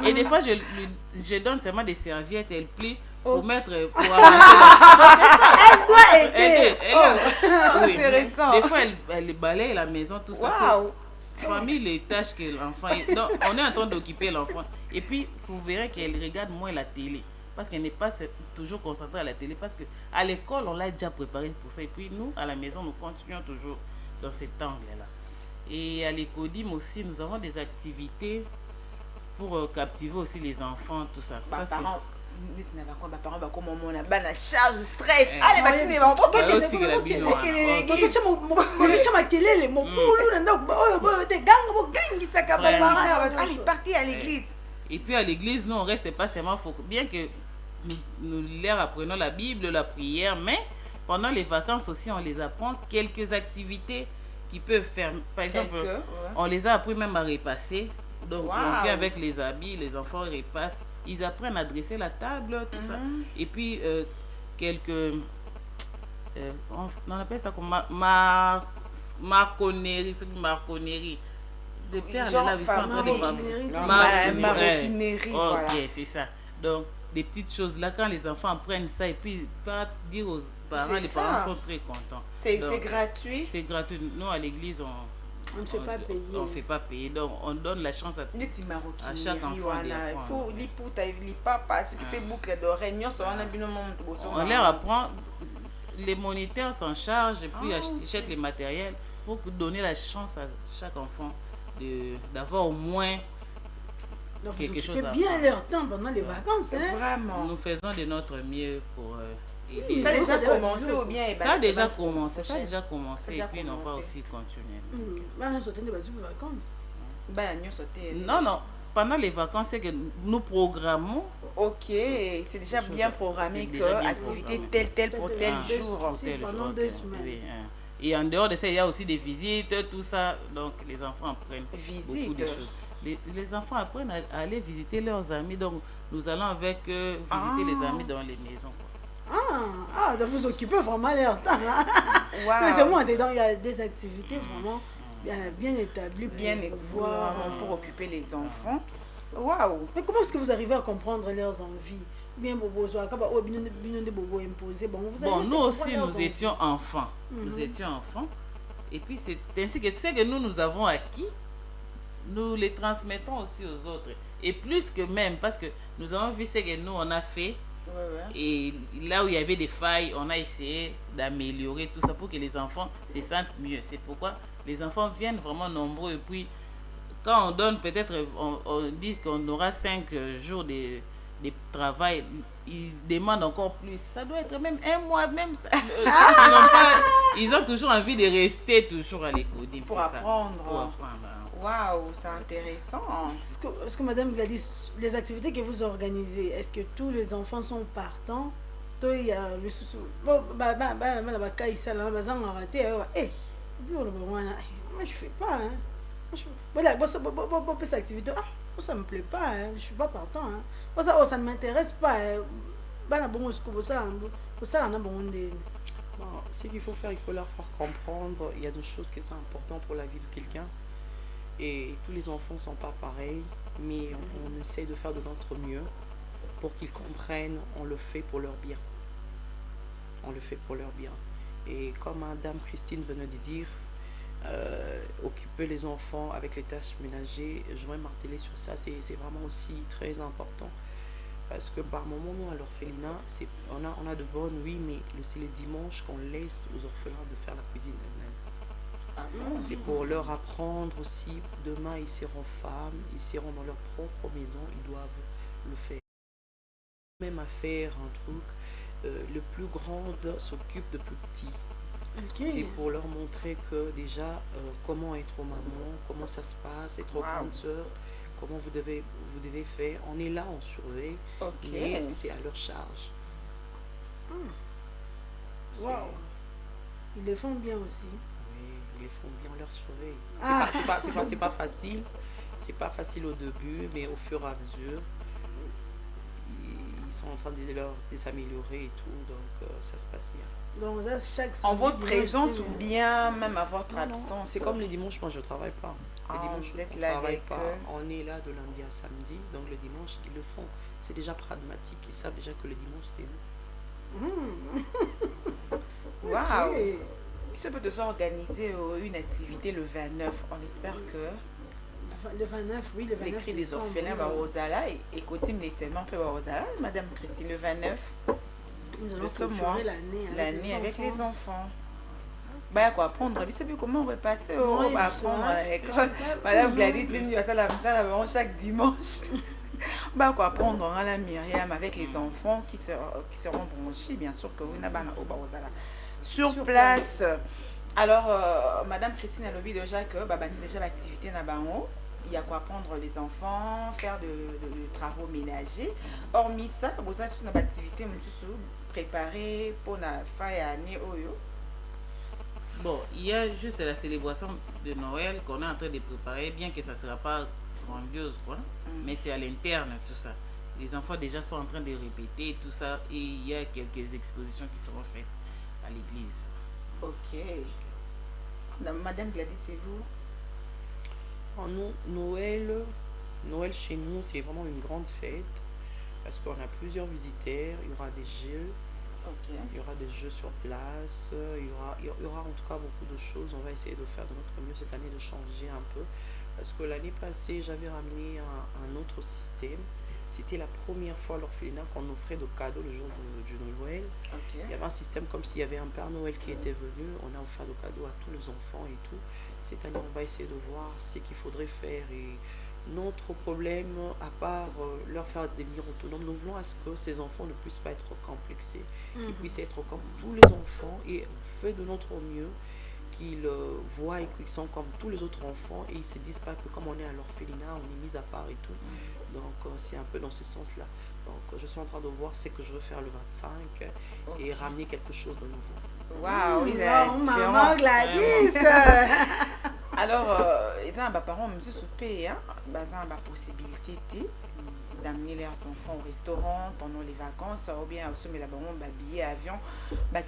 S12: Et des fois, je donne seulement des serviettes, elle plie pour mettre... Pour
S2: elle doit aider.
S12: Oui. Intéressant. Des fois, elle balaye la maison, tout ça. Parmi les tâches que l'enfant... Donc, on est en train d'occuper l'enfant. Et puis, vous verrez qu'elle regarde moins la télé. Parce qu'elle n'est pas toujours concentrée à la télé, parce qu'à l'école, on l'a déjà préparé pour ça. Et puis nous, à la maison, nous continuons toujours dans cet angle-là. Et à l'Ecodim aussi, nous avons des activités pour captiver aussi les enfants, tout ça. Parce
S1: parents, on a charge, stress. Allez, parti à l'église.
S12: Et puis à l'église, nous, on ne reste pas seulement focus. Bien que nous leur apprenons la Bible, la prière, mais pendant les vacances aussi, on les apprend quelques activités qu'ils peuvent faire. Par exemple, on les a appris même à repasser. Donc, on vient avec les habits, les enfants repassent. Ils apprennent à dresser la table, tout ça. Et puis, quelques... on appelle ça comme marconnerie. Des perles là, ils sont en train de
S1: maroquinerie.
S12: Ok, c'est ça. Donc, des petites choses là, quand les enfants apprennent ça et puis partent dire aux parents, les parents sont très contents.
S1: C'est gratuit?
S12: C'est gratuit. Nous, à l'église, on
S2: ne fait pas payer.
S12: On ne fait pas payer. Donc, on donne la chance à chaque enfant d'apprendre. On leur apprend. Les moniteurs s'en chargent et puis achètent les matériels pour donner la chance à chaque enfant d'avoir au moins quelque chose à
S2: bien leur temps pendant les vacances.
S1: Vraiment.
S12: Nous faisons de notre mieux pour aider.
S1: Ça a déjà commencé ou bien
S12: ça a déjà commencé. Ça a déjà commencé et puis on va aussi continuer. Non. Pendant les vacances, c'est que nous programmons.
S1: Ok, c'est déjà bien programmé que activité telle pour tel jour.
S2: Pendant 2 semaines.
S12: Et en dehors de ça, il y a aussi des visites, tout ça. Donc, les enfants apprennent beaucoup de choses. Les enfants apprennent à aller visiter leurs amis. Donc, nous allons avec eux visiter les amis dans les maisons.
S2: De vous occuper vraiment leur temps. C'est moi, il y a des activités vraiment bien établies
S1: pour occuper les enfants. Waouh!
S2: Mais comment est-ce que vous arrivez à comprendre leurs envies? Bon,
S12: nous aussi, nous étions enfants. Nous étions enfants. Et puis, c'est ainsi que tu sais que nous avons acquis, nous les transmettons aussi aux autres. Et plus que même, parce que nous avons vu ce que nous, on a fait. Et là où il y avait des failles, on a essayé d'améliorer tout ça pour que les enfants se sentent mieux. C'est pourquoi les enfants viennent vraiment nombreux. Et puis, quand on donne peut-être, on dit qu'on aura 5 jours de travail, ils demandent encore plus. Ça doit être même 1 mois, même ça. Ils ont toujours envie de rester toujours à l'école.
S1: Pour apprendre. Waouh, c'est intéressant.
S2: Est-ce que madame Gladys, les activités que vous organisez, est-ce que tous les enfants sont partants? to ya lisusu bon bana bakai sala bazanga raté moi je fais pas hein voilà bon cette activité ça me plaît pas hein, je suis pas partant hein ça ne m'intéresse pas bana bon ça na bon de
S13: ce qu'il faut faire, il faut leur faire comprendre il y a des choses qui sont importantes pour la vie de quelqu'un et tous les enfants ne sont pas pareils mais on essaie de faire de notre mieux pour qu'ils comprennent, on le fait pour leur bien. On le fait pour leur bien. Et comme Madame Christine venait de dire, occuper les enfants avec les tâches ménagères, je vais marteler sur ça, c'est vraiment aussi très important. Parce que par moment, nous, à l'orphelinat, on a de bonnes, oui, mais c'est le dimanche qu'on laisse aux orphelins de faire la cuisine eux-mêmes. C'est pour leur apprendre aussi, demain ils seront femmes, ils seront dans leur propre maison, ils doivent le faire. Même à faire un truc, le plus grand s'occupe de plus petit. C'est pour leur montrer que déjà comment être maman, comment ça se passe, être grande sœur, comment vous devez faire. On est là, on surveille, mais c'est à leur charge.
S2: Wow. Ils le font bien aussi.
S13: Oui, ils le font bien, on leur surveille. C'est pas facile. C'est pas facile au début, mais au fur et à mesure, ils sont en train de s'améliorer et tout, donc ça se passe bien.
S2: Donc là,
S1: en votre présence ou bien même à votre absence?
S13: C'est comme le dimanche, moi je ne travaille pas. Le dimanche,
S1: vous êtes
S13: on
S1: là
S13: travaille
S1: avec
S13: pas.
S1: eux.
S13: On est là de lundi à samedi, donc le dimanche, ils le font. C'est déjà pragmatique, ils savent déjà que le dimanche, c'est nous.
S1: Waouh! Il se peut de s'organiser une activité le 29. On espère que
S2: le 29, oui, le 29.
S1: Les cris des orphelins va Rosala et côté les seulement fait Rosala, Madame Christine, le 29.
S2: Nous allons clôturer l'année
S1: avec les enfants. Bah, quoi apprendre, vous savez comment on va passer, on va apprendre à l'école. Madame Gladys, chaque dimanche. Bah, quoi apprendre à la Myriam avec les enfants qui seront branchés, bien sûr que oui, sur place. Alors, Madame Christine a lobby déjà que déjà l'activité n'a pas il y a quoi apprendre les enfants, faire de travaux ménagers. Hormis ça, vous avez une activité préparée pour la fin d'année.
S12: Bon, il y a juste la célébration de Noël qu'on est en train de préparer, bien que ça ne sera pas grandiose, quoi. Mais c'est à l'interne tout ça. Les enfants déjà sont en train de répéter tout ça et il y a quelques expositions qui seront faites à l'église.
S1: Ok. Madame Gladys, c'est vous?
S13: Noël chez nous, c'est vraiment une grande fête parce qu'on a plusieurs visiteurs, il y aura des jeux, il y aura des jeux sur place, il y aura en tout cas beaucoup de choses. On va essayer de faire de notre mieux cette année, de changer un peu parce que l'année passée, j'avais ramené un autre système. C'était la première fois à l'orphelinat qu'on offrait de cadeaux le jour du Noël. Il y avait un système comme s'il y avait un Père Noël qui était venu. On a offert de cadeaux à tous les enfants et tout. Cette année, on va essayer de voir ce qu'il faudrait faire. Et notre problème, à part leur faire devenir autonomes, nous voulons à ce que ces enfants ne puissent pas être complexés, qu'ils puissent être comme tous les enfants et on fait de notre mieux qu'ils voient qu'ils sont comme tous les autres enfants et ils ne se disent pas que comme on est à l'orphelinat, on est mis à part et tout. Donc c'est un peu dans ce sens-là. Donc je suis en train de voir ce que je veux faire le 25 et ramener quelque chose de nouveau.
S1: Waouh,
S2: maman Gladys.
S1: Alors, ils ont parents monsieur souper hein, basant la possibilité d'amener leurs enfants au restaurant pendant les vacances ou bien aussi mais là-bas on billet avion bah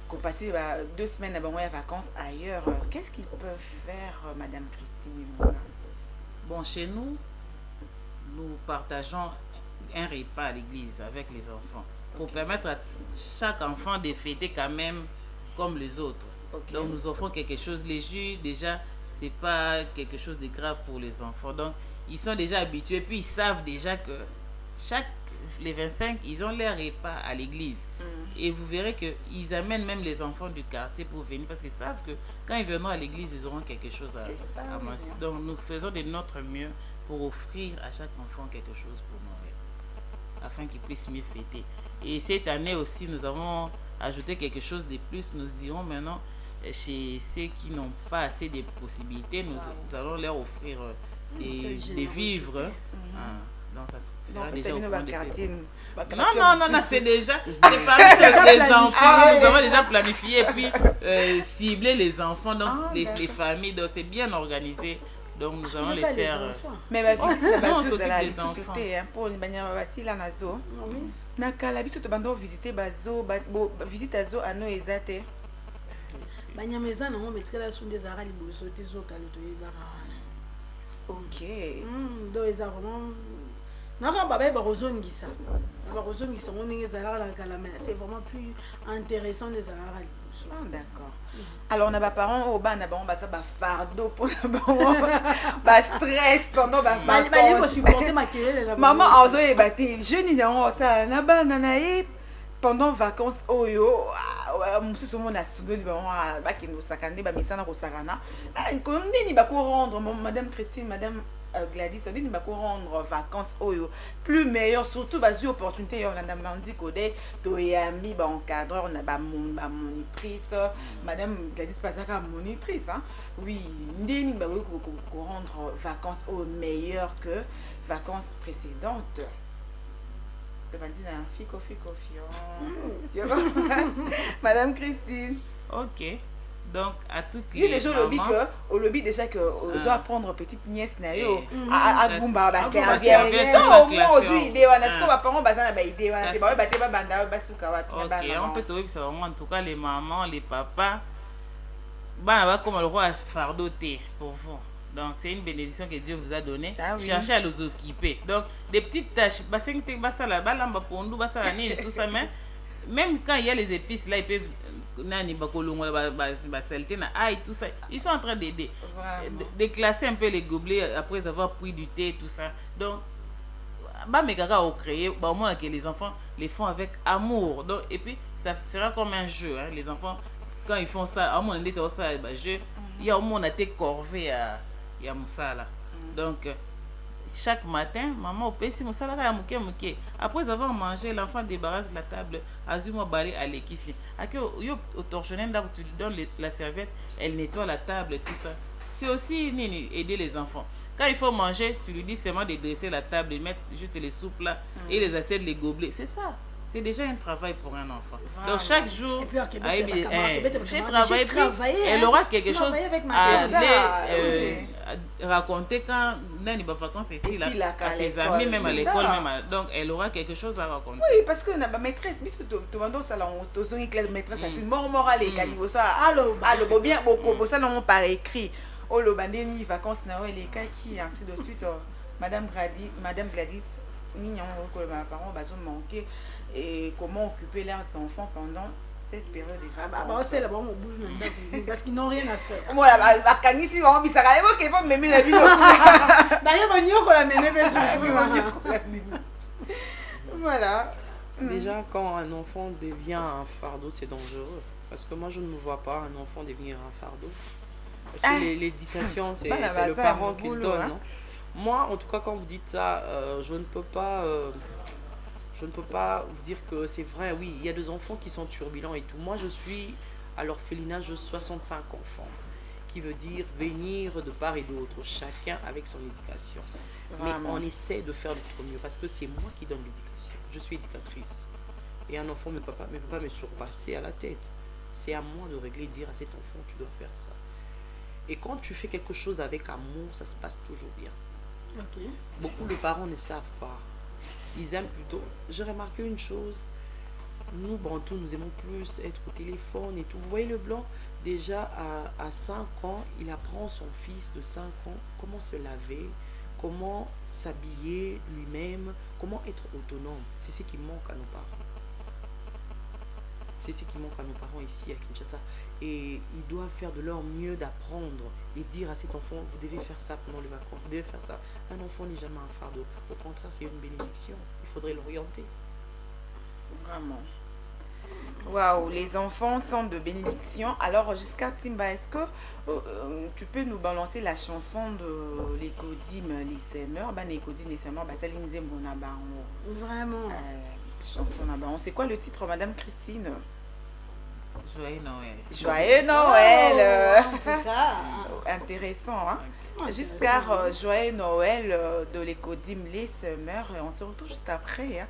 S1: qu'on passer 2 semaines à vacances ailleurs. Qu'est-ce qu'ils peuvent faire, Madame Christine?
S12: Bon, chez nous, nous partageons un repas à l'église avec les enfants pour permettre à chaque enfant de fêter quand même comme les autres. Donc nous offrons quelque chose léger, déjà c'est pas quelque chose de grave pour les enfants. Donc ils sont déjà habitués, puis ils savent déjà que les 25, ils ont leur repas à l'église. Et vous verrez qu'ils amènent même les enfants du quartier pour venir parce qu'ils savent que quand ils viendront à l'église, ils auront quelque chose à manger. Donc nous faisons de notre mieux pour offrir à chaque enfant quelque chose pour Noël, afin qu'ils puissent mieux fêter. Et cette année aussi, nous avons ajouté quelque chose de plus. Nous dirons maintenant, chez ceux qui n'ont pas assez de possibilités, nous allons leur offrir des vivres. Donc ça se
S1: Non,
S12: fera
S1: c'est
S12: déjà au
S1: une
S12: cours de
S1: quartier.
S12: Non, c'est déjà les parents, les enfants, nous avons déjà planifié et puis cibler les enfants, donc les familles, donc c'est bien organisé. Donc nous allons les faire.
S1: Mais ma fille, c'est
S12: on
S1: pas
S12: s'occupe
S1: des
S12: des enfants.
S1: pour une bannière là nazo. Nakala biso to bando visiter bazo, visite azo ano ezate.
S2: Banyameza na ngo metikala sunde zara liboso te zo kalo to yebara.
S1: OK.
S2: Do eza vraiment naka baba ba rozongisa. Ba rozongisa ngo ninge zara la kala mais c'est vraiment plus intéressant les zara liboso.
S1: Ah d'accord. Alors on a pas parents au bas na ba on ba ça ba fardeau pour ba stress pendant ba
S2: bali ko supporter makelele la
S1: maman azo ebate jeune yango ça na ba na e pendant vacances oyo mususu mona sundo liba ba kino sakande ba misana ko sakana ko ndeni ba ko rendre madame Christine madame Gladys on dit ba ko rendre vacances oyo plus meilleur surtout ba zu opportunité yo na mandi code to yami ba encadreur na ba monitrice madame Gladys pasaka monitrice hein oui ndeni ba ko rendre vacances au meilleur que vacances précédentes. Madame Christine.
S12: OK. Donc à toutes
S1: les gens lobby que au lobby déjà que aux apprendre petite nièce na yo à Gumba ba servir. Non, moi aussi idée wana ce que ba parents bazana ba idée wana te ba te ba banda ba suka wa
S12: OK, on peut trouver ça vraiment en tout cas les mamans, les papas ba va comme le roi fardeau pour vous. Donc c'est une bénédiction que Dieu vous a donnée. Cherchez à les occuper. Donc des petites tâches, tout ça, mais même quand il y a les épices là, ils peuvent tout ça. Ils sont en train d'aider, déclasser un peu les gobelets après avoir pris du thé, tout ça. Donc au créer, au moins que les enfants les font avec amour. Donc et puis ça sera comme un jeu. Hein. Les enfants quand ils font ça, au moins il y a au moins été corvé à ya musala. Donc chaque matin maman opesi musala ya muke après avoir mangé l'enfant débarrasse la table azuma balé à l'équisi akio yo torchonne donc tu lui donnes la serviette, elle nettoie la table tout ça. C'est aussi aider les enfants. Quand il faut manger, tu lui dis seulement de dresser la table, de mettre juste les soupes là et les assiettes, les gobelets. C'est ça. C'est déjà un travail pour un enfant. Vraiment. Donc chaque jour, j'ai travaillé, elle aura quelque chose à raconter quand Nani va vacances ici là, à ses amis, même à l'école, donc elle aura quelque chose à raconter.
S1: Oui, parce que ma maîtresse, puisque tu vas dans le salon, tu as une classe maîtresse, tu mords moral et calibosa. Allô, bien, beaucoup, ça non par écrit. Oh le bandeni vacances na les cas qui ainsi de suite. Madame Gladys, mignon que mes parents bazou manquer. Et comment occuper leurs enfants pendant cette période de vacances.
S2: C'est là-bas au bout parce qu'ils n'ont rien à faire.
S1: Voilà, bah quand ici on bisa ka ebo ke pas mémé la vie.
S2: Bah il va nier qu'on la mémé
S1: Voilà.
S13: Déjà quand un enfant devient un fardeau, c'est dangereux parce que moi je ne me vois pas un enfant devenir un fardeau. Parce que l'éducation c'est le parent qui le donne, non? Moi en tout cas quand vous dites ça, je ne peux pas vous dire que c'est vrai, oui, il y a des enfants qui sont turbulents et tout. Moi, je suis à l'orphelinage de 65 enfants, qui veut dire venir de part et d'autre, chacun avec son éducation. Vraiment. Mais on essaie de faire notre mieux parce que c'est moi qui donne l'éducation. Je suis éducatrice. Et un enfant ne peut pas me surpasser à la tête. C'est à moi de régler, dire à cet enfant, tu dois faire ça. Et quand tu fais quelque chose avec amour, ça se passe toujours bien.
S2: Okay.
S13: Beaucoup de parents ne savent pas. Ils aiment plutôt. J'ai remarqué une chose. Nous, Bantous, nous aimons plus être au téléphone et tout. Vous voyez le blanc, déjà à 5 ans, il apprend son fils de 5 ans comment se laver, comment s'habiller lui-même, comment être autonome. C'est ce qui manque à nos parents. C'est ce qui manque à nos parents ici à Kinshasa. Et ils doivent faire de leur mieux d'apprendre et dire à cet enfant, vous devez faire ça pendant les vacances, vous devez faire ça. Un enfant n'est jamais un fardeau. Au contraire, c'est une bénédiction. Il faudrait l'orienter.
S1: Vraiment. Waouh, les enfants sont de bénédiction. Alors, jusqu'à Timba, est-ce que tu peux nous balancer la chanson de l'Ecodim, les Semeurs? L'Ecodim, les Semeurs, c'est
S2: vraiment.
S1: Chanson là-bas. C'est quoi le titre, Madame Christine?
S12: Joyeux Noël.
S1: Joyeux Noël.
S2: En tout cas.
S1: intéressant. Hein?
S2: Okay.
S1: Jusqu'à joyeux Noël de l'écodim Les Semeurs. On se retrouve juste après. Hein?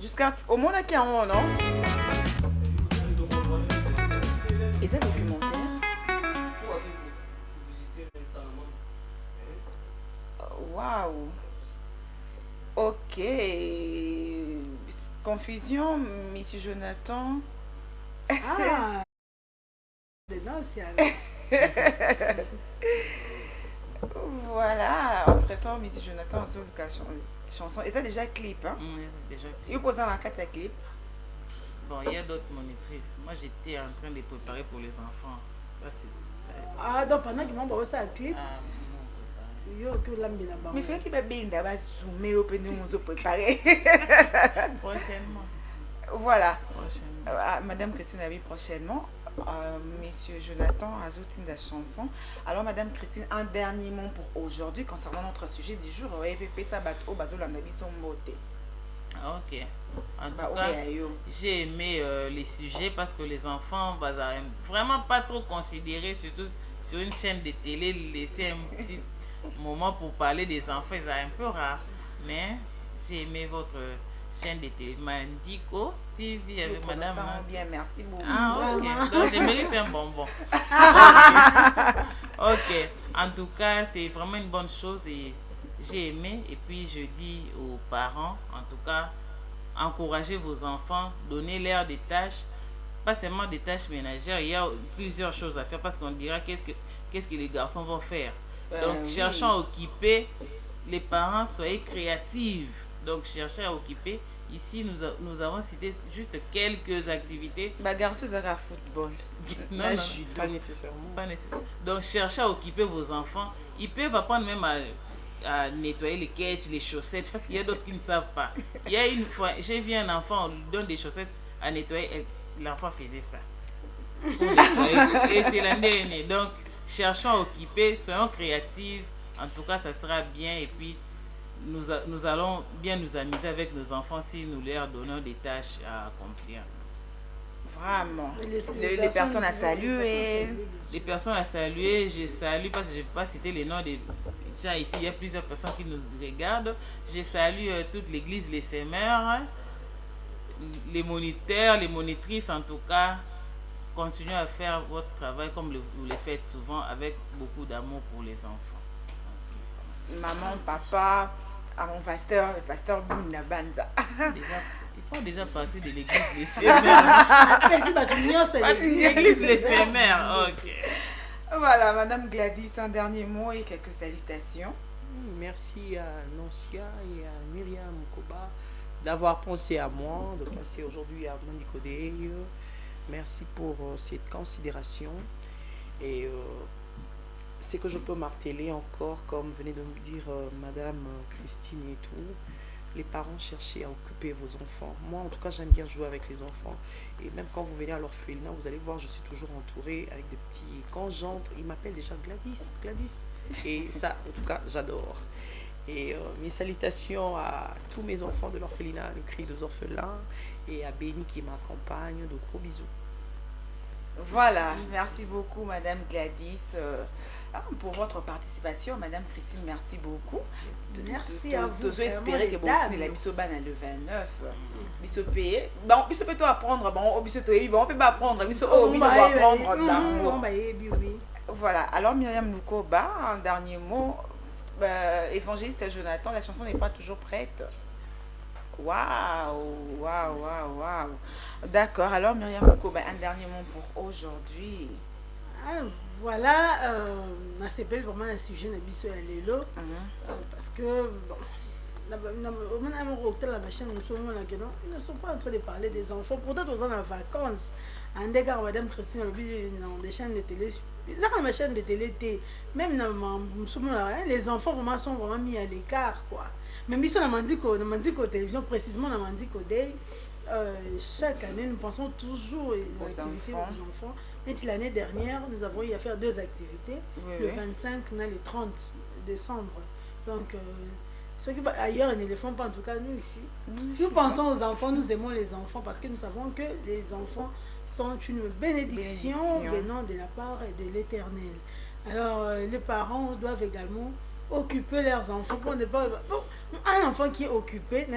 S1: Jusqu'à au moins qui en non? Et ça documentaire? Waouh! Ok. Confusion, monsieur Jonathan.
S2: Ah! Dénonciable.
S1: Voilà, entre-temps, monsieur Jonathan, sur la chanson. Et ça déjà clip, hein?
S12: Déjà clip.
S1: Il pose dans la carte clip.
S12: Bon, il y a d'autres monitrices. Moi, j'étais en train de préparer pour les enfants. Là,
S2: ah, donc pendant qu'ils m'ont ça un clip.
S12: Ah,
S1: mais il faut qu'il va bien d'abord zoomer au peu de nous préparer.
S12: Prochainement.
S1: Voilà. Madame Christine a vu prochainement. Monsieur Jonathan ajoute la chanson. Alors Madame Christine, un dernier mot pour aujourd'hui concernant notre sujet du jour.
S12: Ok. En tout cas, j'ai aimé les sujets parce que les enfants vraiment pas trop considérés, surtout sur une chaîne de télé, laisser un petit moment pour parler des enfants, c'est un peu rare. Mais j'ai aimé votre chaîne de télé, Mandiko TV avec Madame.
S1: Bien, merci beaucoup.
S12: Ah, ok. Donc, je mérite un bonbon. Ok. En tout cas, c'est vraiment une bonne chose et j'ai aimé. Et puis, je dis aux parents, en tout cas, encouragez vos enfants, donnez-leur des tâches, pas seulement des tâches ménagères. Il y a plusieurs choses à faire parce qu'on dira qu'est-ce que les garçons vont faire. Donc, cherchons à occuper les parents, soyez créatifs. Donc, cherchez à occuper. Ici, nous avons cité juste quelques activités.
S1: Garçon, ça va football.
S12: Non,
S13: pas nécessairement.
S12: Pas nécessairement. Donc, cherchez à occuper vos enfants. Ils peuvent apprendre même à nettoyer les catchs, les chaussettes, parce qu'il y a d'autres qui ne savent pas. Il y a une fois, j'ai vu un enfant, on lui donne des chaussettes à nettoyer, l'enfant faisait ça. Donc, cherchons à occuper, soyons créatifs. En tout cas, ça sera bien. Et puis, nous allons bien nous amuser avec nos enfants si nous leur donnons des tâches à accomplir.
S1: Vraiment. Les personnes à saluer.
S12: Les personnes à saluer, je salue parce que je ne vais pas citer les noms des gens ici. Il y a plusieurs personnes qui nous regardent. Je salue toute l'église, les Semeurs, les moniteurs, les monitrices en tout cas. Continuez à faire votre travail comme vous le faites souvent avec beaucoup d'amour pour les enfants.
S1: Okay. Maman, papa, à mon pasteur, le pasteur Bouna Banza.
S12: Ils font déjà partie de l'église Les Semeurs. L'église Les Semeurs, ok.
S1: Voilà, Madame Gladys, un dernier mot et quelques salutations.
S13: Merci à Noncia et à Myriam Koba d'avoir pensé à moi, de penser aujourd'hui à Mandiko Day. Merci pour cette considération. Et ce que je peux marteler encore, comme venait de me dire Madame Christine et tout, les parents cherchez à occuper vos enfants. Moi, en tout cas, j'aime bien jouer avec les enfants. Et même quand vous venez à l'orphelinat, vous allez voir, je suis toujours entourée avec des petits... Quand j'entre, ils m'appellent déjà Gladys, Gladys. Et ça, en tout cas, j'adore. Et mes salutations à tous mes enfants de l'orphelinat, le cri des orphelins, et à Béni qui m'accompagne. De gros bisous.
S1: Voilà, merci beaucoup Madame Gladys pour votre participation. Madame Christine, merci beaucoup.
S2: Merci à vous.
S1: Toujours espérer que vous avez la mission le 29. Mission payé. Bon, mission peut apprendre. Bon, mission bon, on peut pas apprendre. Mission on va apprendre. Voilà. Alors Myriam Lukoba, un dernier mot. Évangéliste Jonathan, la chanson n'est pas toujours prête. Waouh, waouh, waouh, waouh. D'accord, alors Myriam Lukoba, un dernier mot pour aujourd'hui.
S2: Voilà, on s'appelle vraiment un sujet de Bissou et Lélo. Parce que, bon, ils ne sont pas en train de parler des enfants. Pourtant, ils sont en vacances. En dégât, Madame Christine, dans des chaînes de télé. Dans ma chaîne de télé, même les enfants vraiment sont vraiment mis à l'écart, quoi. Même si on a dit qu'au télévision, précisément, on a dit qu'au day, chaque année, nous pensons toujours aux activités aux enfants. Mais l'année dernière, nous avons eu à faire 2 activités, le 25 et le 30 décembre. Donc, ceux qui ailleurs ne le font pas, en tout cas nous ici. Nous pensons aux enfants, nous aimons les enfants parce que nous savons que les enfants sont une bénédiction venant de la part de l'Éternel. Alors, les parents doivent également occuper leurs enfants pour ne pas... un enfant qui est occupé,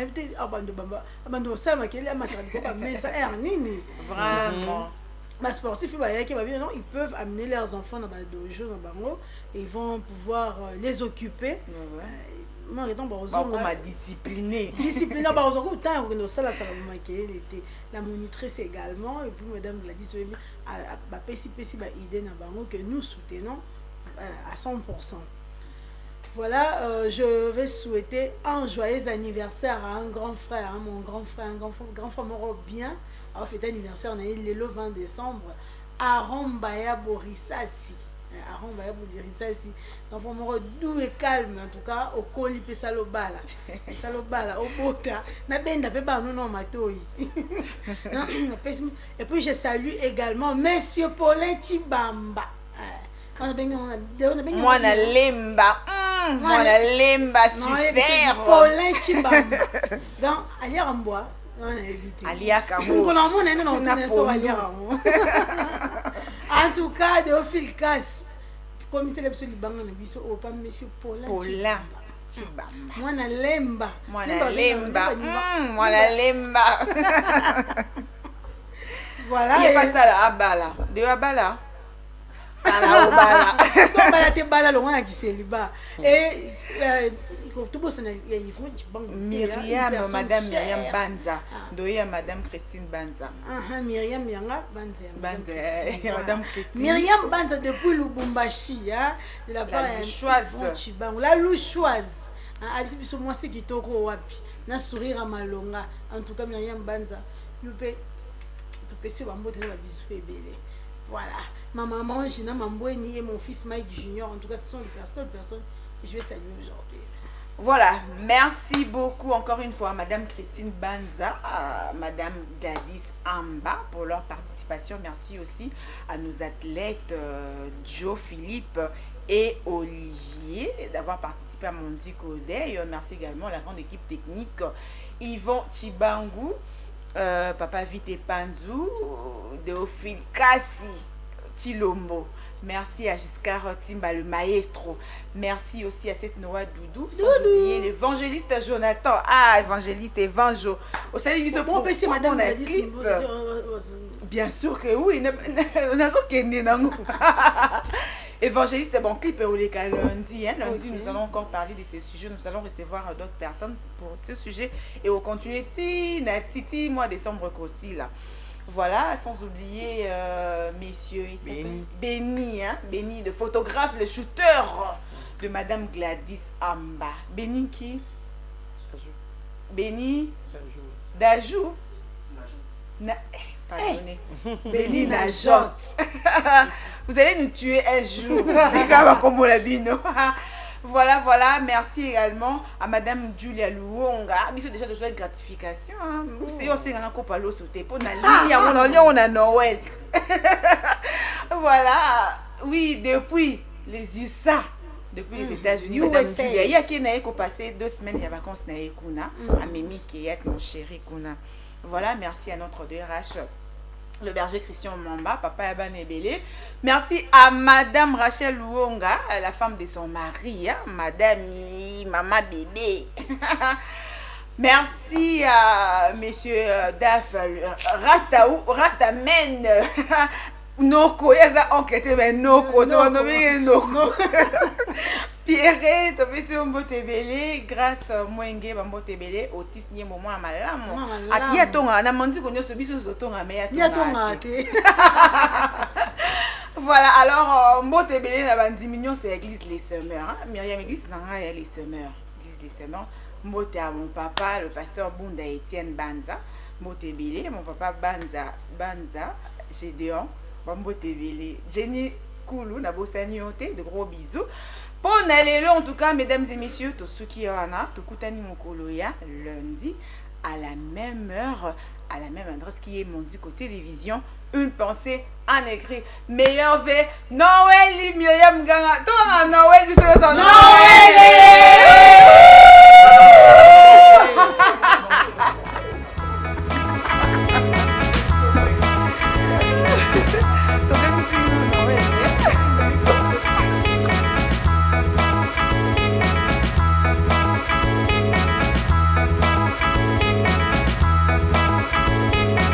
S1: vraiment.
S2: Les sportifs, ils peuvent amener leurs enfants dans le dojo, et ils vont pouvoir les occuper.
S1: Discipliné.
S2: Discipliné, la monitrice également, et puis Madame Gladys que nous soutenons à 100%. Voilà, je vais souhaiter un joyeux anniversaire à un grand frère, mon grand frère, un grand frère mort bien. Alors, fête anniversaire, on a eu le 20 décembre, Aaron Baya Borisasi. Aaron Baya Borisasi. L'enfant mort doux et calme, en tout cas, au coli pe salobala. Salobala, au bota. Na benda pe ba non matoi. Et puis je salue également Monsieur Paulin Chibamba.
S1: Mwana lemba. Mwana lemba super.
S2: Paulin Chibamba. Donc, Alia Rambois.
S1: Alia Kamo.
S2: En tout cas, Théophile Casse. Comme c'est le petit banque de biso au pas monsieur Paulin.
S1: Chibamba.
S2: Mwana lemba.
S1: Mwana lemba. Mwana lemba.
S2: Voilà.
S1: Il est pas ça là, abala. De abala. Sala obala.
S2: Son bala te bala lo wana kiseliba. Et
S1: Myriam, Madame Myriam Banza, Doya Madame Christine Banza.
S2: Myriam Yanga Banza.
S1: Madame Christine.
S2: Myriam Banza depuis Lubumbashi, de la part
S1: la Louchoise.
S2: La Louchoise. Abiso moi c'est qui toko wapi. Na sourire à malonga. En tout cas Myriam Banza, youpé sur bambote na bisu ebele. Voilà. Ma maman Gina Mambweni et mon fils Mike Junior, en tout cas ce sont les personnes que je vais saluer aujourd'hui.
S1: Voilà, merci beaucoup encore une fois à Madame Christine Banza, à Madame Gladys Amba pour leur participation. Merci aussi à nos athlètes Joe Philippe et Olivier d'avoir participé à Mondi Kodé. Merci également à la grande équipe technique Yvon Chibangu, Papa Vite Panzou, Théophile Kassi, Chilombo. Merci à Giscard Timba, le maestro. Merci aussi à cette Noah Doudou. Sans oublier l'évangéliste Jonathan. Ah, évangéliste Evanjo. Au salut du
S2: bon, c'est Madame Gladys.
S1: Bien sûr que oui. Évangéliste, bon clip au lundi. Lundi, nous allons encore parler de ces sujets. Nous allons recevoir d'autres personnes pour ce sujet. Et on continue. Titi, mois décembre aussi là. Voilà, sans oublier, messieurs, il s'appelle Béni, Béni, le photographe, le shooter de Madame Gladys Amba. Béni qui? Béni Dajou. Pardonnez. Béni Najot. Vous allez nous tuer un jour. Voilà, merci également à Madame Julia Luonga. Bisous déjà de souhaiter gratification. C'est aussi un couple à l'eau sauté. Pour on a Noël. Voilà, oui, depuis les USA, depuis les États-Unis, Madame Julia. Il y a qui n'a passé 2 semaines de vacances na Ekuna, à Mimi Keyat, mon chéri Kuna. Voilà, merci à notre DRH. Le berger Christian Mamba, Papa Yaban Ebele. Merci à Madame Rachel Luonga, la femme de son mari, Madame Maman Bébé. Merci à Monsieur Daf Rastamen. Noko, il y a enquêté, mais Noko, Noko. Pierre, tu as fait un beau tébélé, grâce à Mwenge, un beau tébélé, Otis, ni moment à malam. Il y a ton, on a menti qu'on a subi sur ton, mais il y a ton. Voilà, alors, beau tébélé, la bande diminution, c'est l'église Les Semeurs. Myriam, église, il y a Les Semeurs. L'église Les Semeurs. Moi, à mon papa, le pasteur Bunda Etienne Banza. Moi, tébélé, mon papa Banza, Gédéon. Bambo TV, Jenny Koulou, Nabossaniote, de gros bisous. Pour aller en tout cas, mesdames et messieurs, tout ce qui est en Tokutani Mokoloya, lundi, à la même heure, à la même adresse qui est Mondico Télévision. Une pensée en écrit. Meilleur V. Noël, Myriam Ganga. Toi, Noël, Noël!